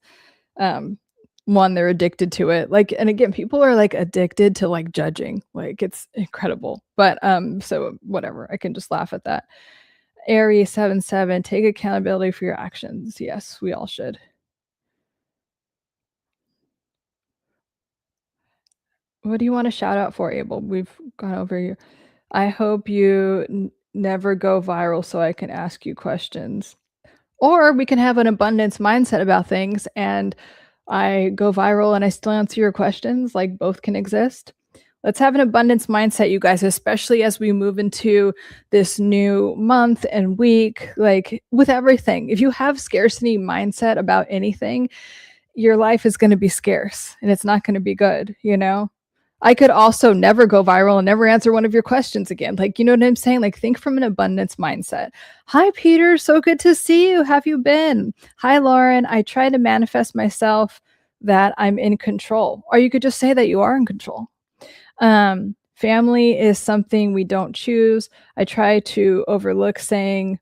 one, they're addicted to it. Like, and again, people are like addicted to like judging. Like, it's incredible. But so whatever. I can just laugh at that. Aries 77, take accountability for your actions. Yes, we all should. What do you want to shout out for, Abel? We've gone over you. I hope you never go viral so I can ask you questions. Or we can have an abundance mindset about things and I go viral and I still answer your questions. Like, both can exist. Let's have an abundance mindset, you guys, especially as we move into this new month and week, like with everything. If you have scarcity mindset about anything, your life is going to be scarce and it's not going to be good, I could also never go viral and never answer one of your questions again. Like, you know what I'm saying? Like, think from an abundance mindset. Hi, Peter. So good to see you. Have you been? Hi, Lauren. I try to manifest myself that I'm in control. Or you could just say that you are in control. Family is something we don't choose. I try to overlook saying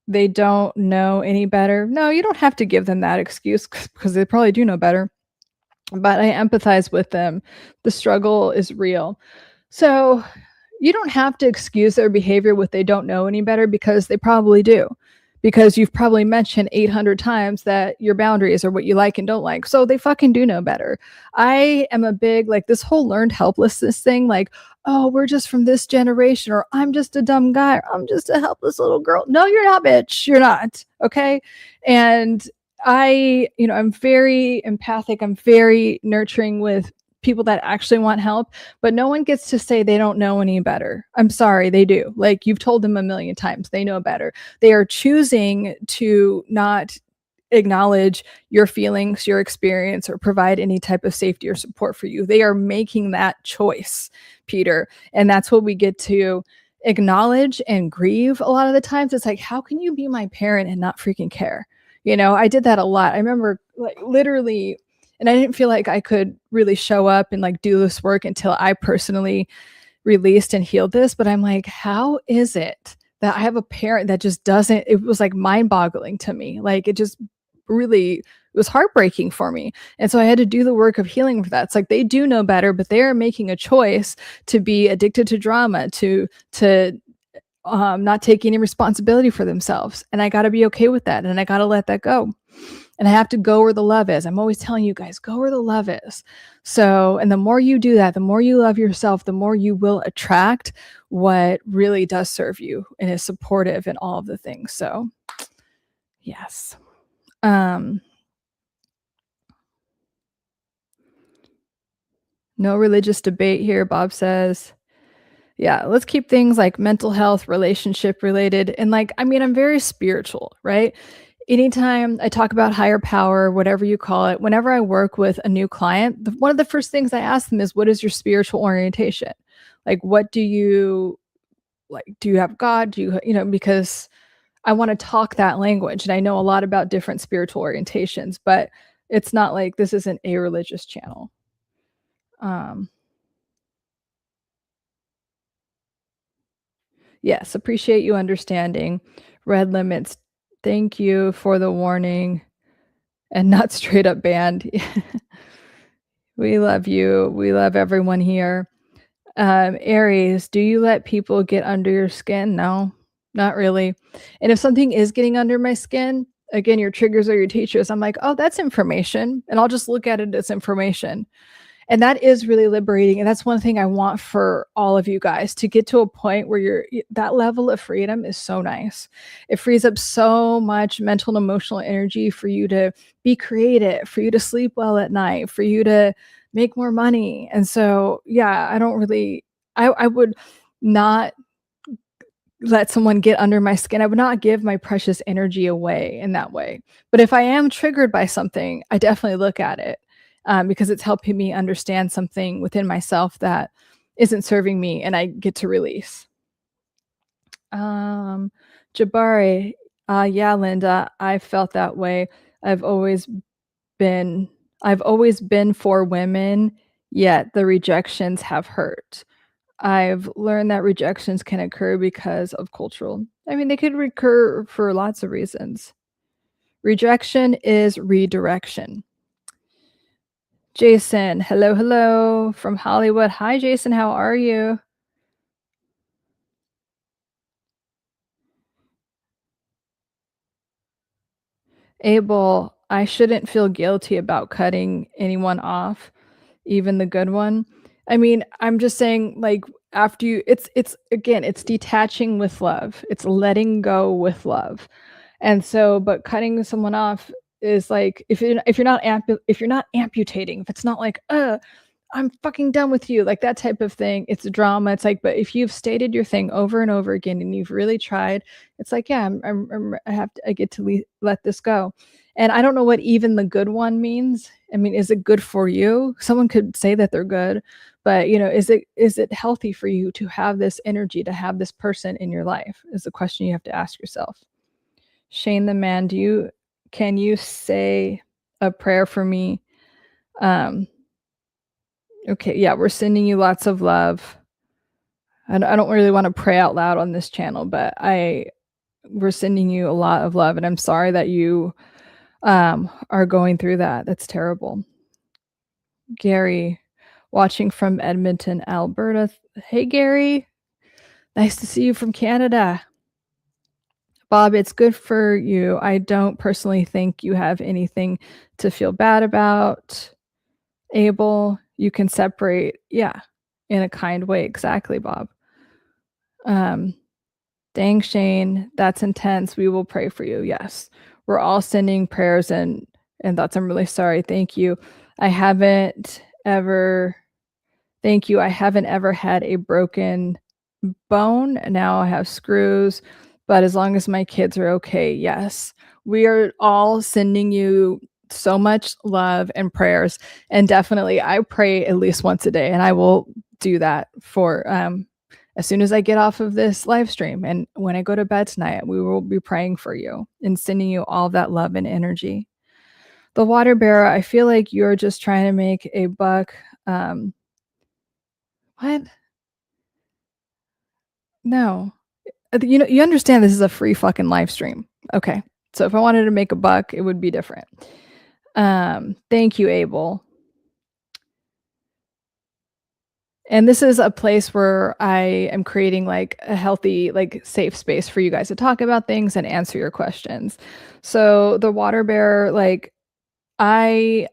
they don't know any better. No, you don't have to give them that excuse because they probably do know better. But I empathize with them. The struggle is real. So you don't have to excuse their behavior with they don't know any better, because they probably do. Because you've probably mentioned 800 times that your boundaries are what you like and don't like. So they fucking do know better. I am a big, like, this whole learned helplessness thing, like, oh, we're just from this generation, or I'm just a dumb guy, or I'm just a helpless little girl. No, you're not, bitch. You're not. Okay. And I'm very empathic. I'm very nurturing with people that actually want help, but no one gets to say they don't know any better. I'm sorry, they do. Like, you've told them a million times, they know better. They are choosing to not acknowledge your feelings, your experience, or provide any type of safety or support for you. They are making that choice, Peter. And that's what we get to acknowledge and grieve a lot of the times. It's like, how can you be my parent and not freaking care? I did that a lot. I remember like literally, and I didn't feel like I could really show up and like do this work until I personally released and healed this. But I'm like, how is it that I have a parent that just doesn't, it was like mind boggling to me. Like it just really, it was heartbreaking for me. And so I had to do the work of healing for that. It's like they do know better, but they are making a choice to be addicted to drama, to not take any responsibility for themselves. And I got to be okay with that. And I got to let that go. And I have to go where the love is. I'm always telling you guys, go where the love is. So, and the more you do that, the more you love yourself, the more you will attract what really does serve you and is supportive in all of the things. So, yes. No religious debate here, Bob says. Yeah, let's keep things like mental health, relationship related. And like, I mean, I'm very spiritual, right? Anytime I talk about higher power, whatever you call it, whenever I work with a new client, one of the first things I ask them is, what is your spiritual orientation? Like, what do you like? Do you have God? Do you, because I want to talk that language. And I know a lot about different spiritual orientations, but it's not like this isn't a religious channel. Yes, appreciate you understanding. Red limits, thank you for the warning and not straight up banned. We love you. We love everyone here. Aries, do you let people get under your skin? No, not really. And if something is getting under my skin, again, your triggers are your teachers. I'm like, oh, that's information. And I'll just look at it as information. And that is really liberating. And that's one thing I want for all of you guys, to get to a point where that level of freedom is so nice. It frees up so much mental and emotional energy for you to be creative, for you to sleep well at night, for you to make more money. And so, yeah, I would not let someone get under my skin. I would not give my precious energy away in that way. But if I am triggered by something, I definitely look at it. Because it's helping me understand something within myself that isn't serving me, and I get to release. Jabari, yeah, Linda, I felt that way. I've always been for women, yet the rejections have hurt. I've learned that rejections can occur because of cultural. I mean, they could recur for lots of reasons. Rejection is redirection. Jason, hello from Hollywood. Hi, Jason. How are you? Abel, I shouldn't feel guilty about cutting anyone off, even the good one. I mean, I'm just saying, like, after you, it's again, it's detaching with love. It's letting go with love. And so, but cutting someone off is like, if you're not amputating, if it's not like, I'm fucking done with you, like that type of thing, it's a drama. It's like, but if you've stated your thing over and over again and you've really tried, it's like, yeah, I get to let this go. And I don't know what even the good one means. I mean, is it good for you? Someone could say that they're good, but is it healthy for you to have this energy, to have this person in your life, is the question you have to ask yourself. Shane the man, can you say a prayer for me? Okay, yeah, we're sending you lots of love. I don't really want to pray out loud on this channel, but we're sending you a lot of love, and I'm sorry that you are going through that. That's terrible. Gary, watching from Edmonton, Alberta. Hey, Gary. Nice to see you from Canada. Bob, it's good for you. I don't personally think you have anything to feel bad about. Abel, you can separate, yeah, in a kind way. Exactly, Bob. Dang, Shane, that's intense. We will pray for you. Yes, we're all sending prayers and thoughts. I'm really sorry. Thank you. I haven't ever had a broken bone. Now I have screws, but as long as my kids are okay, yes. We are all sending you so much love and prayers. And definitely, I pray at least once a day, and I will do that for as soon as I get off of this live stream and when I go to bed tonight, we will be praying for you and sending you all that love and energy. The water bearer, I feel like you're just trying to make a buck. What? No. You understand this is a free fucking live stream. Okay. So if I wanted to make a buck, it would be different. Thank you, Abel. And this is a place where I am creating like a healthy, like safe space for you guys to talk about things and answer your questions. So the water bearer, like I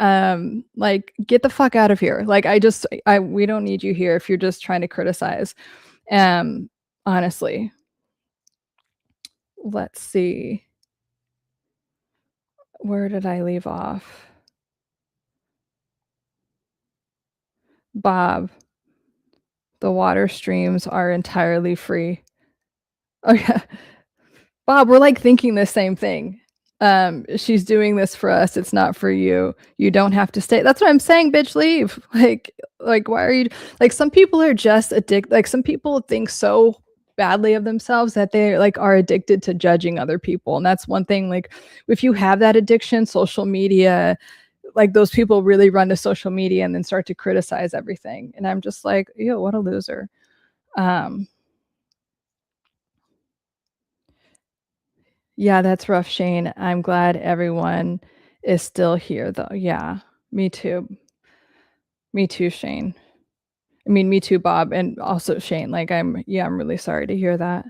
like get the fuck out of here. Like we don't need you here if you're just trying to criticize. Honestly. Let's see. Where did I leave off? Bob. The water streams are entirely free. Oh yeah. Bob, we're like thinking the same thing. She's doing this for us. It's not for you. You don't have to stay. That's what I'm saying, bitch, leave. Like why are you like some people are just addicted. Like some people think so badly of themselves that they like are addicted to judging other people. And that's one thing, like if you have that addiction, social media, like those people really run to social media and then start to criticize everything. And I'm just like, ew, what a loser. Yeah, that's rough, Shane. I'm glad everyone is still here though. Yeah, me too. Me too, Shane. I mean, me too, Bob, and also Shane. Like I'm really sorry to hear that.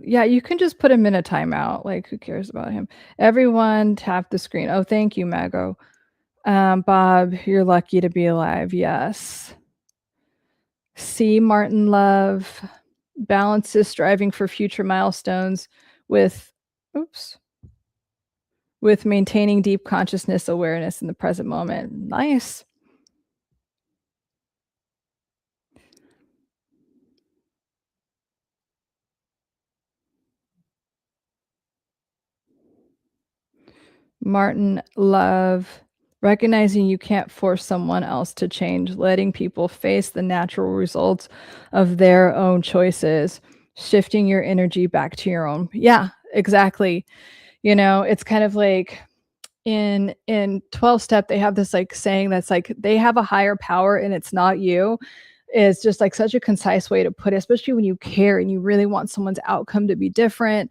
Yeah, you can just put him in a timeout. Like who cares about him? Everyone tap the screen. Oh, thank you, Mago. Bob, you're lucky to be alive. Yes. C. Martin Love balances striving for future milestones with with maintaining deep consciousness awareness in the present moment. Nice. Martin Love, recognizing you can't force someone else to change, letting people face the natural results of their own choices, shifting your energy back to your own. Yeah, exactly. You know, it's kind of like in 12 step they have this like saying that's like they have a higher power and it's not you. Is just like such a concise way to put it, especially when you care and you really want someone's outcome to be different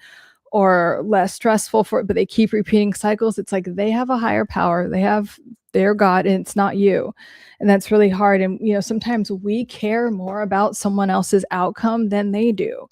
or less stressful for it, but they keep repeating cycles. It's like they have a higher power, they have their God, and it's not you. And that's really hard. And you know, sometimes we care more about someone else's outcome than they do.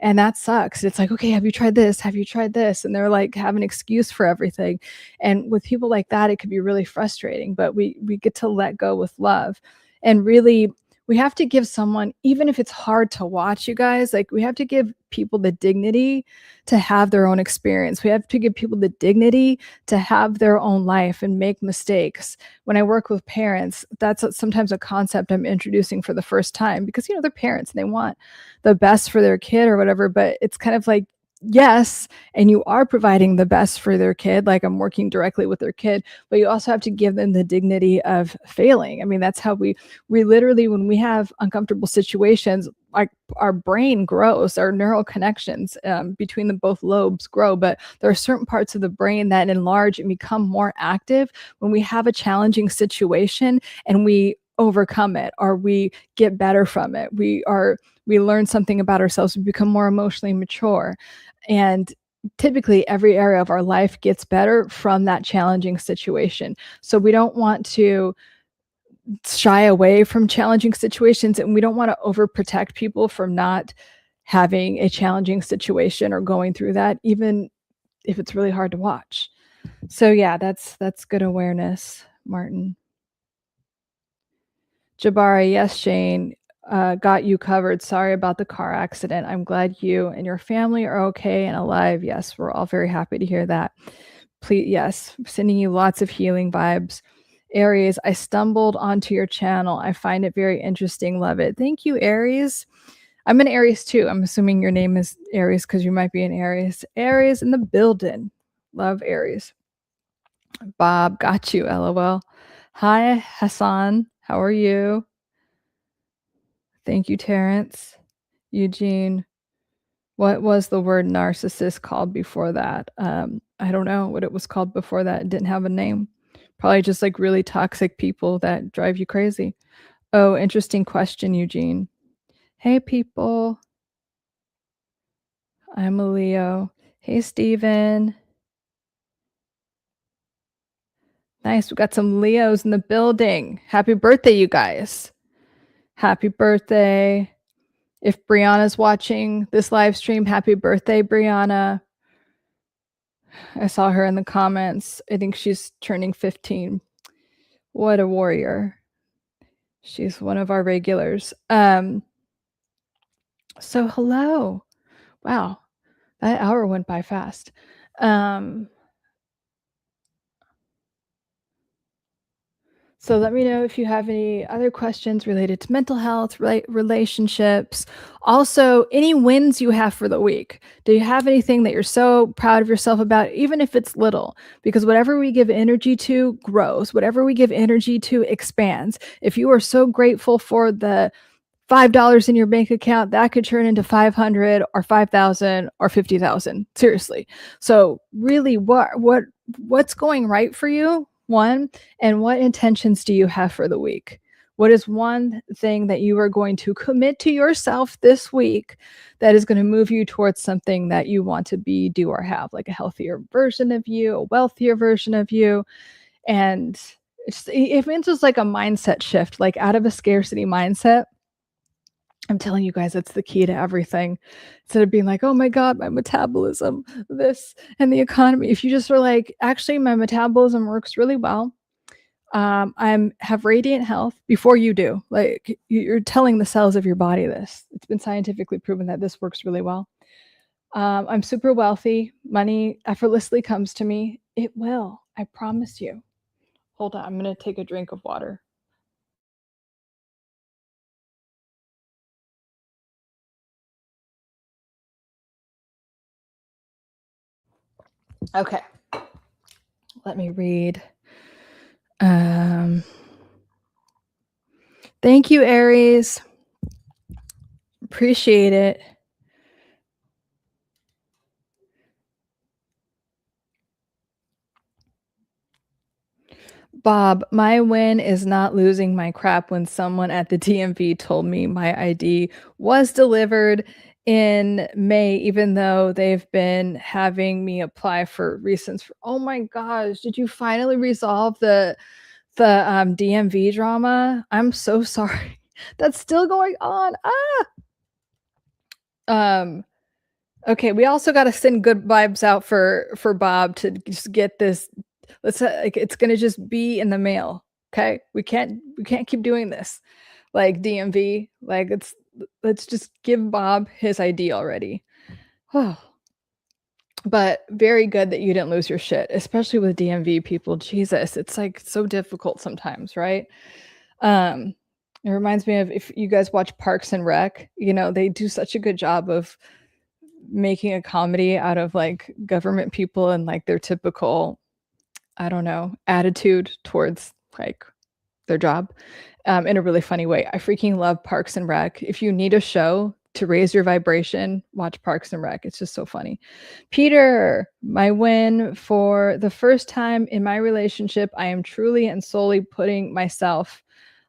And that sucks. It's like, okay, have you tried this? Have you tried this? And they're like have an excuse for everything. And with people like that, it could be really frustrating, but we get to let go with love. And really, we have to give someone, even if it's hard to watch, you guys, like we have to give people the dignity to have their own experience. We have to give people the dignity to have their own life and make mistakes. When I work with parents, that's sometimes a concept I'm introducing for the first time because, you know, they're parents and they want the best for their kid or whatever, but it's kind of like, yes, and you are providing the best for their kid, like I'm working directly with their kid, but you also have to give them the dignity of failing. I mean, that's how we literally, when we have uncomfortable situations, like our brain grows, our neural connections between the both lobes grow, but there are certain parts of the brain that enlarge and become more active when we have a challenging situation and we overcome it or we get better from it. We learn something about ourselves, we become more emotionally mature. And typically every area of our life gets better from that challenging situation. So we don't want to shy away from challenging situations, and we don't want to overprotect people from not having a challenging situation or going through that, even if it's really hard to watch. So yeah, that's good awareness, Martin. Jabari, yes, Shane, got you covered. Sorry about the car accident. I'm glad you and your family are okay and alive. Yes, we're all very happy to hear that. Please, yes, sending you lots of healing vibes. Aries, I stumbled onto your channel. I find it very interesting. Love it. Thank you, Aries. I'm an Aries too. I'm assuming your name is Aries because you might be an Aries. Aries in the building. Love Aries. Bob, got you, LOL. Hi, Hassan. How are you? Thank you, Terrence. Eugene, what was the word narcissist called before that? I don't know what it was called before that. It didn't have a name. Probably just like really toxic people that drive you crazy. Oh, interesting question, Eugene. Hey, people. I'm a Leo. Hey, Steven. Nice. We got some Leos in the building. Happy birthday, you guys. Happy birthday. If Brianna's watching this live stream, happy birthday, Brianna. I saw her in the comments. I think she's turning 15. What a warrior. She's one of our regulars. So hello. Wow. That hour went by fast. So let me know if you have any other questions related to mental health, relationships. Also, any wins you have for the week. Do you have anything that you're so proud of yourself about, even if it's little? Because whatever we give energy to grows. Whatever we give energy to expands. If you are so grateful for the $5 in your bank account, that could turn into 500 or 5,000 or 50,000. Seriously. So really, what's going right for you? One, and what intentions do you have for the week? What is one thing that you are going to commit to yourself this week that is going to move you towards something that you want to be, do, or have, like a healthier version of you, a wealthier version of you? And it means just like a mindset shift, like out of a scarcity mindset. I'm telling you guys, that's the key to everything. Instead of being like, oh my God, my metabolism, this, and the economy. If you just are like, actually, my metabolism works really well. I have radiant health before you do. Like, you're telling the cells of your body this. It's been scientifically proven that this works really well. I'm super wealthy. Money effortlessly comes to me. It will. I promise you. Hold on. I'm going to take a drink of water. Okay. Let me read. Thank you, Aries. Appreciate it. Bob, my win is not losing my crap when someone at the DMV told me my ID was delivered in May, even though they've been having me apply for recents. Oh my gosh, did you finally resolve the DMV drama? I'm so sorry. That's still going on. Okay, we also got to send good vibes out for Bob to just get this. Let's like, it's gonna just be in the mail. Okay, we can't keep doing this. Like DMV, like let's just give Bob his ID already. Oh, but very good that you didn't lose your shit, especially with DMV people. Jesus, it's like so difficult sometimes, right? It reminds me of, if you guys watch Parks and Rec, you know, they do such a good job of making a comedy out of like government people and like their typical, I don't know, attitude towards like their job, in a really funny way. I freaking love Parks and Rec. If you need a show to raise your vibration, watch Parks and Rec. It's just so funny. Peter, my win: for the first time in my relationship, I am truly and solely putting myself,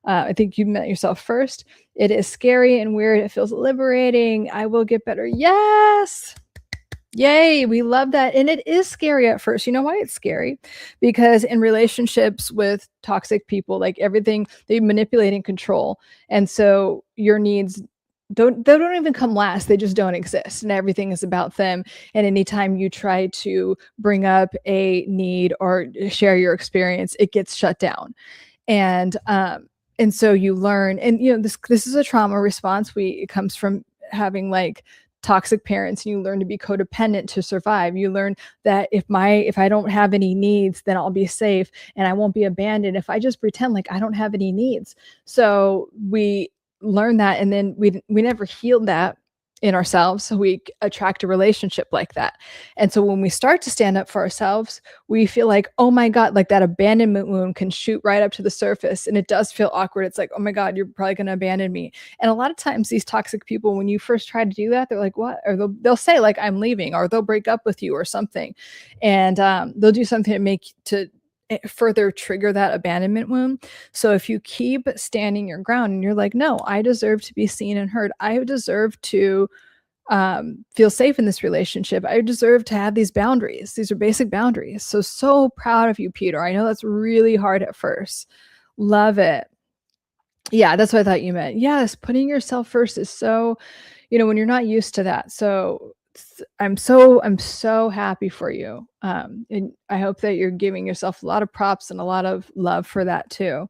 I think you met yourself first. It is scary and weird. It feels liberating. I will get better. Yes. Yay, we love that. And it is scary at first. You know why it's scary? Because in relationships with toxic people, like everything, they manipulate and control. And so your needs they don't even come last. They just don't exist. And everything is about them. And anytime you try to bring up a need or share your experience, it gets shut down. And so you learn, and you know, this is a trauma response. It comes from having like toxic parents, and you learn to be codependent to survive. You learn that if I don't have any needs, then I'll be safe and I won't be abandoned if I just pretend like I don't have any needs. So we learn that, and then we never healed that. in ourselves, so we attract a relationship like that. And so when we start to stand up for ourselves, we feel like, oh my God, like that abandonment wound can shoot right up to the surface. And it does feel awkward. It's like, oh my God, you're probably going to abandon me. And a lot of times these toxic people, when you first try to do that, they're like, what? Or they'll say like, I'm leaving, or they'll break up with you or something. And they'll do something to further trigger that abandonment wound. So if you keep standing your ground and you're like, no, I deserve to be seen and heard. I deserve to feel safe in this relationship. I deserve to have these boundaries. These are basic boundaries. So proud of you, Peter. I know that's really hard at first. Love it. Yeah, that's what I thought you meant. Yes, putting yourself first is so, when you're not used to that. So I'm so happy for you. And I hope that you're giving yourself a lot of props and a lot of love for that too.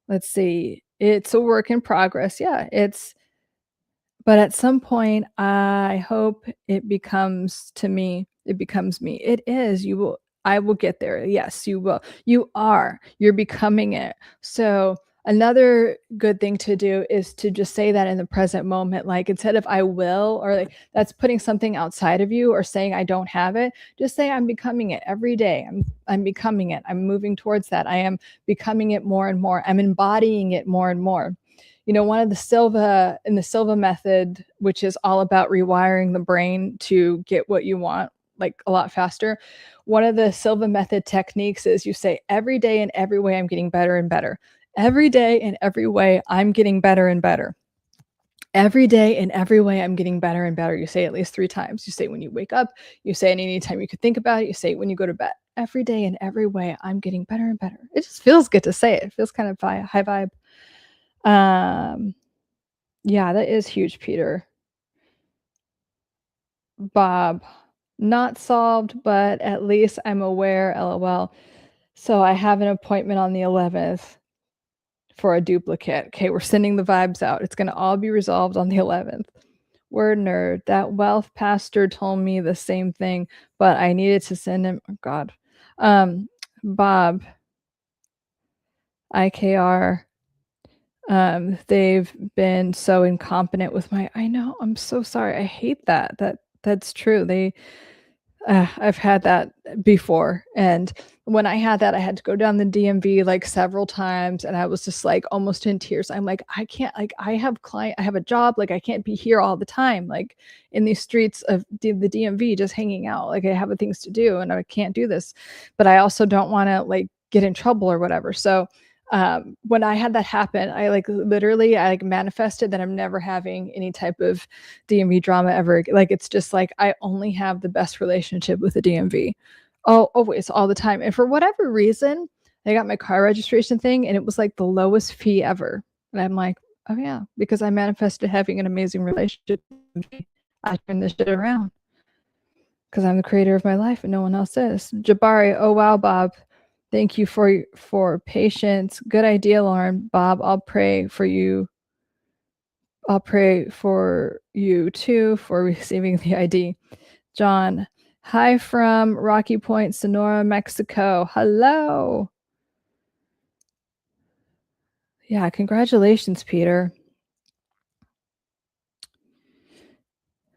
Let's see. It's a work in progress. Yeah, but at some point, I hope it becomes me. It is. I will get there. Yes, you will. You're becoming it. So another good thing to do is to just say that in the present moment. Like instead of I will, or like that's putting something outside of you, or saying I don't have it, just say I'm becoming it every day. I'm becoming it. I'm moving towards that. I am becoming it more and more. I'm embodying it more and more. One of the Silva method, which is all about rewiring the brain to get what you want, like a lot faster. One of the Silva method techniques is you say, every day in every way, I'm getting better and better. Every day in every way, I'm getting better and better. Every day in every way, I'm getting better and better. You say at least 3 times. You say when you wake up, you say any time you could think about it, you say it when you go to bed. Every day in every way, I'm getting better and better. It just feels good to say it. It feels kind of high vibe. Yeah, that is huge, Peter. Bob, not solved, but at least I'm aware, LOL. So I have an appointment on the 11th for a duplicate. Okay, we're sending the vibes out. It's going to all be resolved on the 11th. Word nerd. That wealth pastor told me the same thing, but I needed to send him. Oh, God. Bob, IKR. They've been so incompetent with I know, I'm so sorry. I hate that. That's true. I've had that before. And when I had that, I had to go down the DMV like several times. And I was just like almost in tears. I'm like, I can't, like, I have a job. Like I can't be here all the time, like in these streets of the DMV, just hanging out. Like I have things to do and I can't do this, but I also don't want to like get in trouble or whatever. So when I had that happen, I manifested that I'm never having any type of DMV drama ever. Like, it's just like, I only have the best relationship with the DMV. Oh, always, all the time. And for whatever reason, I got my car registration thing and it was like the lowest fee ever. And I'm like, oh yeah, because I manifested having an amazing relationship. I turned this shit around because I'm the creator of my life and no one else is. Jabari, oh wow, Bob. Thank you for patience. Good idea, Lauren. Bob, I'll pray for you. I'll pray for you too for receiving the ID. John, hi from Rocky Point, Sonora, Mexico. Hello. Yeah, congratulations, Peter.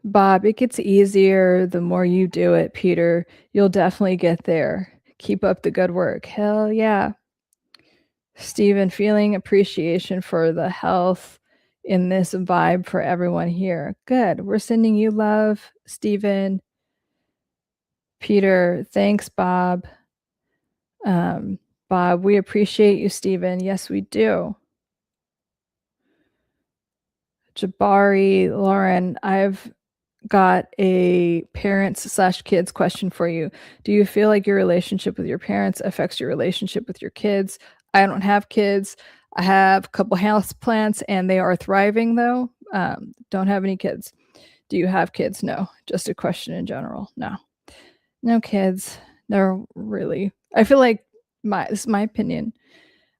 Bob, it gets easier the more you do it, Peter. You'll definitely get there. Keep up the good work. Hell yeah. Stephen, feeling appreciation for the health in this vibe for everyone here. Good. We're sending you love, Stephen. Peter, thanks, Bob. Bob, we appreciate you, Stephen. Yes, we do. Jabari, Lauren, I've got a parents/kids question for you. Do you feel like your relationship with your parents affects your relationship with your kids? I don't have kids. I have a couple house plants and they are thriving though. Don't have any kids. Do you have kids? No, just a question in general. No kids. No, really. I feel like this is my opinion.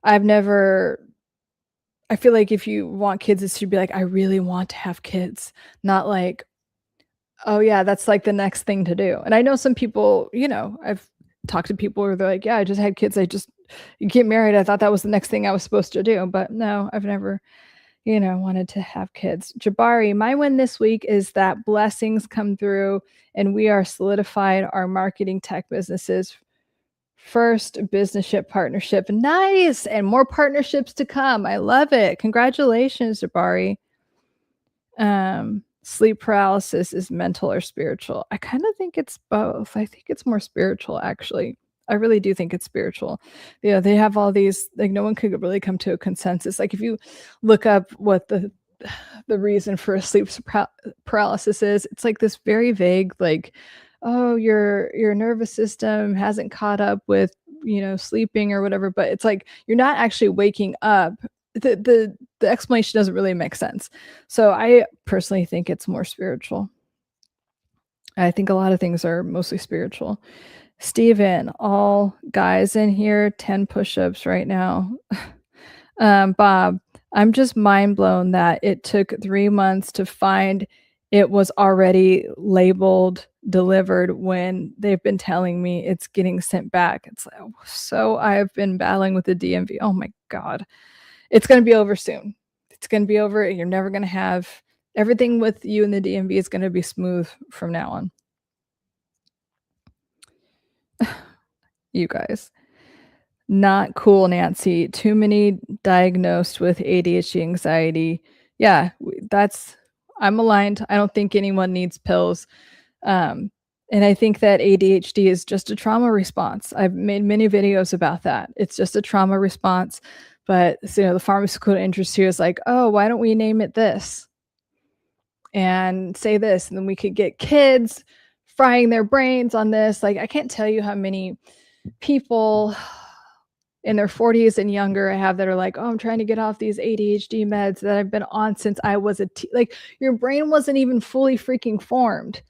I feel like if you want kids, it should be like, I really want to have kids, not like, oh yeah, that's like the next thing to do. And I know some people, I've talked to people where they're like, yeah, I just had kids. You get married. I thought that was the next thing I was supposed to do. But no, I've never, wanted to have kids. Jabari, my win this week is that blessings come through and we are solidified our marketing tech businesses. First business partnership. Nice. And more partnerships to come. I love it. Congratulations, Jabari. Sleep paralysis is mental or spiritual. I kind of think it's both. I think it's more spiritual, actually. I really do think it's spiritual. They have all these, like, no one could really come to a consensus. Like, if you look up what the reason for sleep paralysis is, it's like this very vague, like, oh, your nervous system hasn't caught up with, sleeping or whatever, but it's like you're not actually waking up. The explanation doesn't really make sense. So I personally think it's more spiritual. I think a lot of things are mostly spiritual. Steven, all guys in here, 10 push-ups right now. Bob, I'm just mind blown that it took 3 months to find it was already labeled delivered when they've been telling me it's getting sent back. It's like, so I've been battling with the DMV. Oh my God. It's going to be over soon. It's going to be over. You're never going to have everything with you and the DMV is going to be smooth from now on. You guys. Not cool, Nancy. Too many diagnosed with ADHD anxiety. Yeah, I'm aligned. I don't think anyone needs pills. And I think that ADHD is just a trauma response. I've made many videos about that. It's just a trauma response. But the pharmaceutical industry is like, oh, why don't we name it this? And say this, and then we could get kids frying their brains on this. Like, I can't tell you how many people in their 40s and younger I have that are like, oh, I'm trying to get off these ADHD meds that I've been on since I was like, your brain wasn't even fully freaking formed.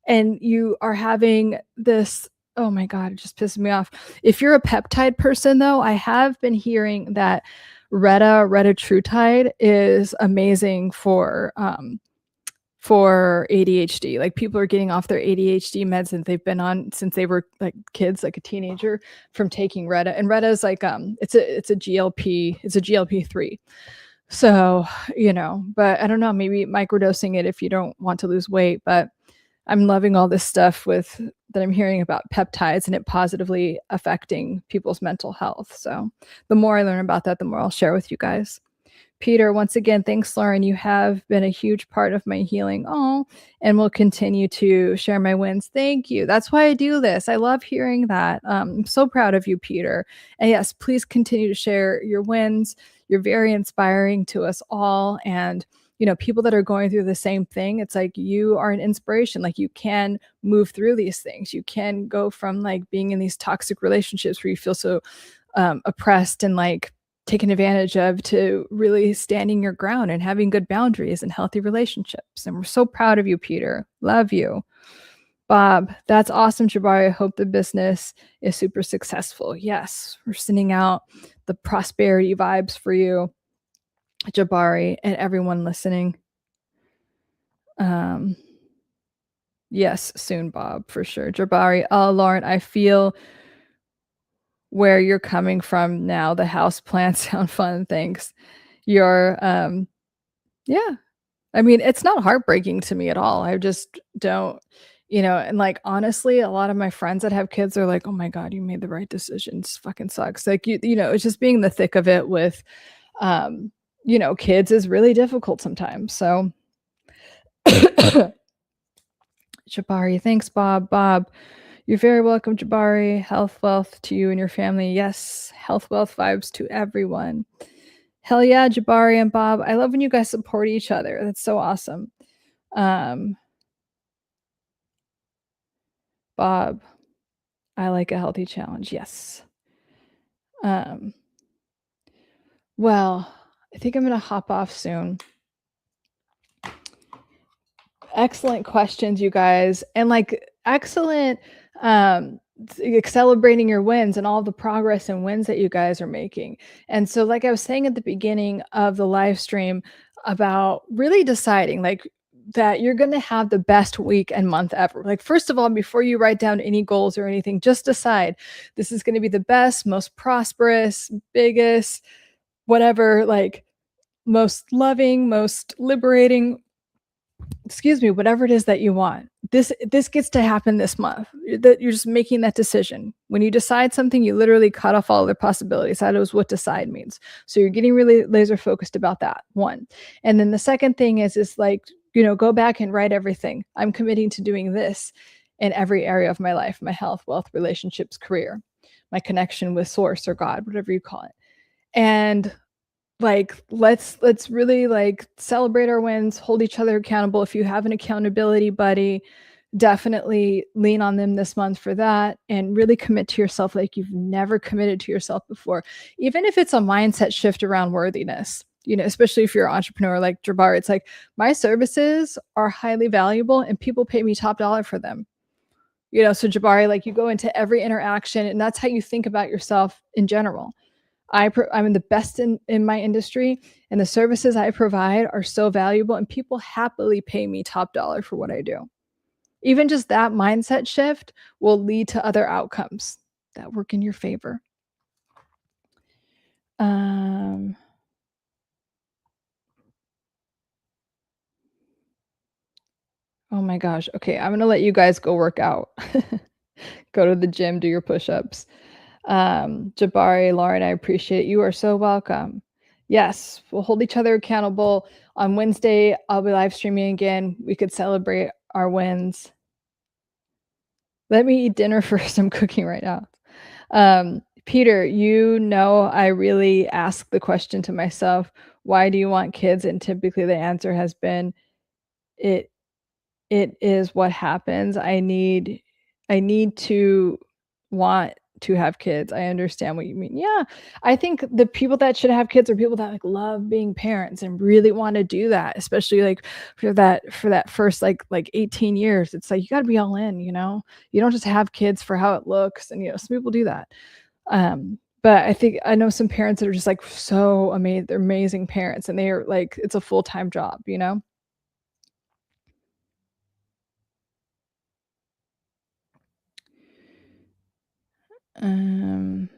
And you are having this, oh my God, it just pisses me off. If you're a peptide person, though, I have been hearing that retatrutide is amazing for ADHD. Like, people are getting off their ADHD meds that they've been on since they were like kids, like a teenager, from taking Retta. And Retta is like it's a GLP-3. So, but I don't know, maybe microdosing it if you don't want to lose weight. But I'm loving all this stuff that I'm hearing about peptides and it positively affecting people's mental health. So the more I learn about that, the more I'll share with you guys. Peter, once again, thanks, Lauren. You have been a huge part of my healing. Oh, and will continue to share my wins. Thank you. That's why I do this. I love hearing that. I'm so proud of you, Peter. And yes, please continue to share your wins. You're very inspiring to us all. And people that are going through the same thing, it's like you are an inspiration. Like, you can move through these things. You can go from like being in these toxic relationships where you feel so oppressed and like taken advantage of, to really standing your ground and having good boundaries and healthy relationships. And we're so proud of you, Peter. Love you. Bob, that's awesome, Jabari. I hope the business is super successful. Yes, we're sending out the prosperity vibes for you, Jabari, and everyone listening. Yes, soon, Bob, for sure. Jabari, Lauren, I feel where you're coming from now. The house plants sound fun. Thanks. You're, yeah. I mean, it's not heartbreaking to me at all. I just don't, and like, honestly, a lot of my friends that have kids are like, oh my God, you made the right decision. It fucking sucks. Like, it's just being the thick of it with, kids is really difficult sometimes. So Jabari, thanks, Bob. Bob, you're very welcome, Jabari. Health, wealth to you and your family. Yes, health, wealth vibes to everyone. Hell yeah, Jabari and Bob. I love when you guys support each other. That's so awesome. Bob, I like a healthy challenge. Yes. Well, I think I'm going to hop off soon. Excellent questions, you guys. And like, excellent celebrating your wins and all the progress and wins that you guys are making. And so, like I was saying at the beginning of the live stream, about really deciding like that you're going to have the best week and month ever. Like, first of all, before you write down any goals or anything, just decide this is going to be the best, most prosperous, biggest, whatever, like most loving, most liberating, excuse me, whatever it is that you want. This gets to happen this month. That you're just making that decision. When you decide something, you literally cut off all other possibilities. That is what decide means. So you're getting really laser focused about that. One. And then the second thing is like, go back and write everything. I'm committing to doing this in every area of my life, my health, wealth, relationships, career, my connection with source or God, whatever you call it. And like let's really like celebrate our wins, hold each other accountable. If you have an accountability buddy, definitely lean on them this month for that, and really commit to yourself like you've never committed to yourself before. Even if it's a mindset shift around worthiness, especially if you're an entrepreneur like Jabari, it's like, my services are highly valuable and people pay me top dollar for them. So Jabari, like, you go into every interaction and that's how you think about yourself in general. I'm the best in my industry, and the services I provide are so valuable, and people happily pay me top dollar for what I do. Even just that mindset shift will lead to other outcomes that work in your favor. Oh my gosh. Okay, I'm gonna let you guys go work out. Go to the gym, do your push-ups. Jabari, Lauren, I appreciate it. You are so welcome. Yes, we'll hold each other accountable. On Wednesday, I'll be live streaming again. We could celebrate our wins. Let me eat dinner first. I'm cooking right now. Peter, I really ask the question to myself, why do you want kids? And typically the answer has been, it is what happens. I need to want to have kids. I understand what you mean. Yeah. I think the people that should have kids are people that like love being parents and really want to do that, especially like for that first like 18 years. It's like you got to be all in, you don't just have kids for how it looks, and some people do that. But I think I know some parents that are just like so amazing. They're amazing parents, and they are like, it's a full-time job, Um,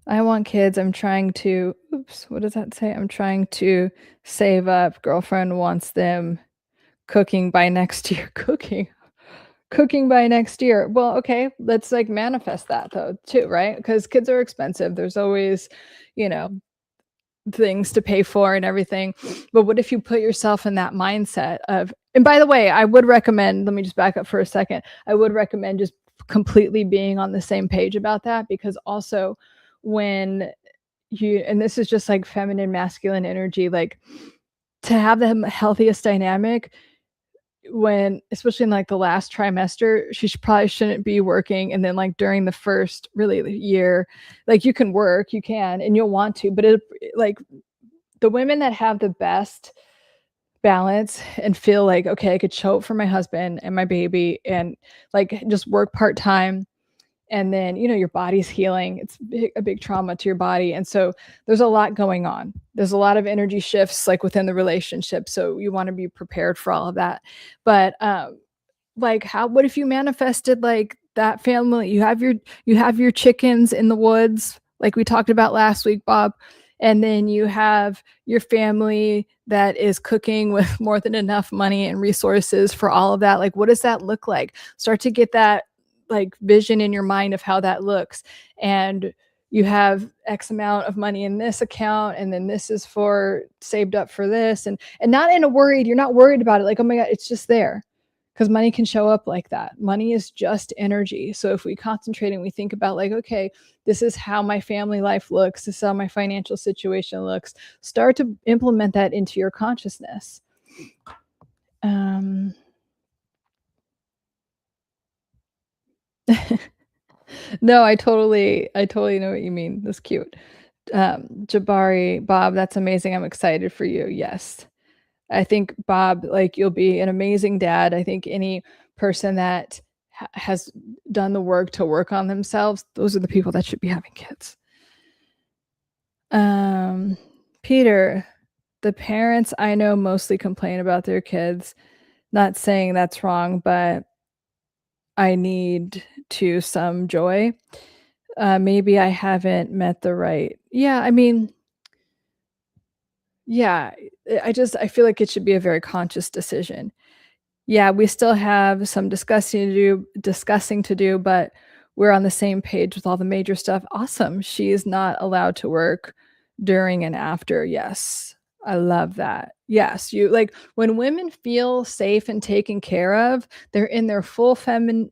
I want kids. I'm trying to, oops, what does that say? I'm trying to save up. Girlfriend wants them. Cooking by next year. Cooking by next year. Well, okay, let's like manifest that though, too, right? Because kids are expensive. There's always, you know, things to pay for and everything. But what if you put yourself in that mindset of, and by the way, I would recommend, let me just back up for a second. I would recommend just completely being on the same page about that, because also when and this is just like feminine, masculine energy, like to have the healthiest dynamic, when especially in like the last trimester, probably shouldn't be working. And then like during the first really year, like you can work, you can, and you'll want to, but like the women that have the best balance and feel like, okay, I could show up for my husband and my baby and like just work part-time, and then your body's healing. It's a big trauma to your body, and so there's a lot going on. There's a lot of energy shifts like within the relationship, so you want to be prepared for all of that. But like, what if you manifested like that family? You have your chickens in the woods like we talked about last week, Bob, and then you have your family that is cooking with more than enough money and resources for all of that. Like, what does that look like? Start to get that like vision in your mind of how that looks. And you have X amount of money in this account, and then this is for saved up for this, and not in a worried, you're not worried about it like, oh my God, it's just there. Because money can show up like that. Money is just energy. So if we concentrate and we think about like, okay, this is how my family life looks, this is how my financial situation looks, start to implement that into your consciousness. No, I totally know what you mean. That's cute. Jabari, Bob, that's amazing. I'm excited for you. Yes. I think, Bob, like, you'll be an amazing dad. I think any person that has done the work to work on themselves, those are the people that should be having kids. Peter, the parents I know mostly complain about their kids. Not saying that's wrong, but I need to some joy. Maybe I haven't met the right yeah, I mean, yeah, I feel like it should be a very conscious decision. Yeah, we still have some discussing to do, but we're on the same page with all the major stuff. Awesome. She is not allowed to work during and after. Yes. I love that. Yes, you like when women feel safe and taken care of, they're in their full feminine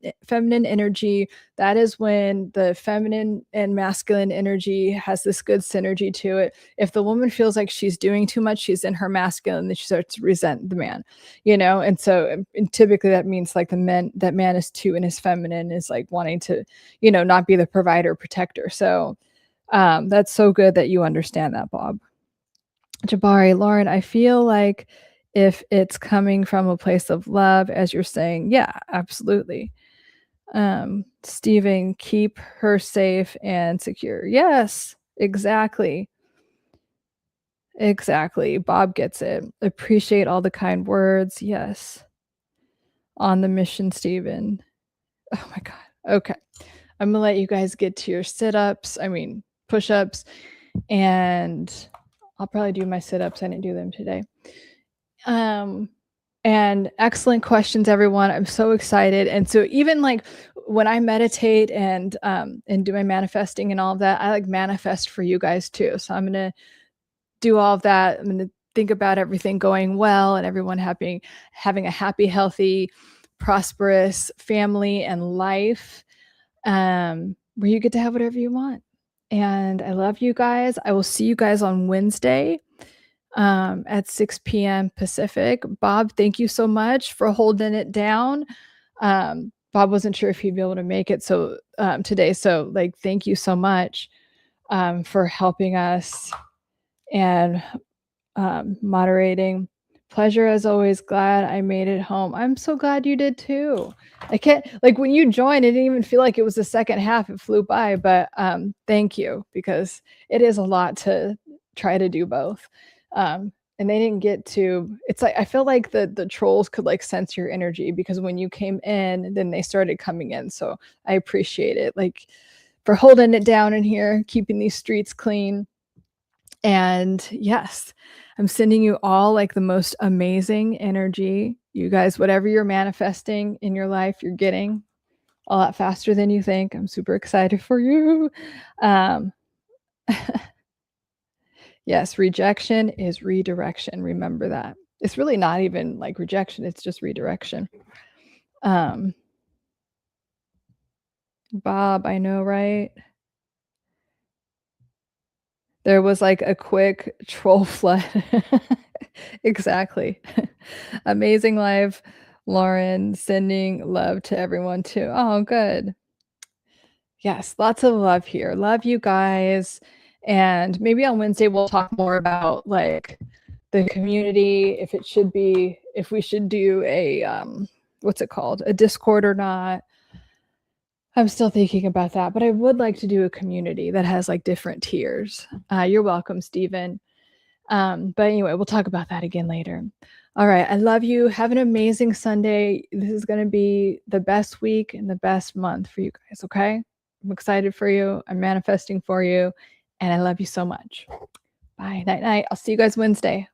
energy. That is when the feminine and masculine energy has this good synergy to it. If the woman feels like she's doing too much, she's in her masculine, then she starts to resent the man, and so and typically that means like that man is too in his feminine, is like wanting to, not be the provider protector. So that's so good that you understand that, Bob. Jabari, Lauren, I feel like if it's coming from a place of love, as you're saying, yeah, absolutely. Stephen, keep her safe and secure. Yes, exactly. Exactly. Bob gets it. Appreciate all the kind words. Yes. On the mission, Stephen. Oh my God. Okay. I'm going to let you guys get to your push ups, and I'll probably do my sit ups. I didn't do them today. And excellent questions, everyone. I'm so excited. And so even like when I meditate and do my manifesting and all of that, I like manifest for you guys too. So I'm gonna do all of that. I'm gonna think about everything going well and everyone having a happy, healthy, prosperous family and life, where you get to have whatever you want. And I love you guys. I will see you guys on Wednesday at 6 p.m. Pacific. Bob, thank you so much for holding it down. Bob wasn't sure if he'd be able to make it today. So like, thank you so much for helping us and moderating. Pleasure as always. Glad I made it home. I'm so glad you did too. I can't, like, when you joined, it didn't even feel like it was the second half. It flew by, but thank you, because it is a lot to try to do both. And they didn't get to, it's like, I feel like the trolls could like sense your energy, because when you came in, then they started coming in. So I appreciate it, like, for holding it down in here, keeping these streets clean. And yes, I'm sending you all like the most amazing energy. You guys, whatever you're manifesting in your life, you're getting a lot faster than you think. I'm super excited for you. Yes, rejection is redirection. Remember that. It's really not even like rejection, it's just redirection. Bob, I know, right? There was like a quick troll flood. Exactly. Amazing live, Lauren, sending love to everyone too. Oh, good. Yes, lots of love here. Love you guys. And maybe on Wednesday we'll talk more about like the community, if we should do a what's it called? A Discord or not. I'm still thinking about that, but I would like to do a community that has like different tiers. You're welcome, Stephen. But anyway, we'll talk about that again later. All right. I love you. Have an amazing Sunday. This is going to be the best week and the best month for you guys. Okay. I'm excited for you. I'm manifesting for you. And I love you so much. Bye. Night, night. I'll see you guys Wednesday.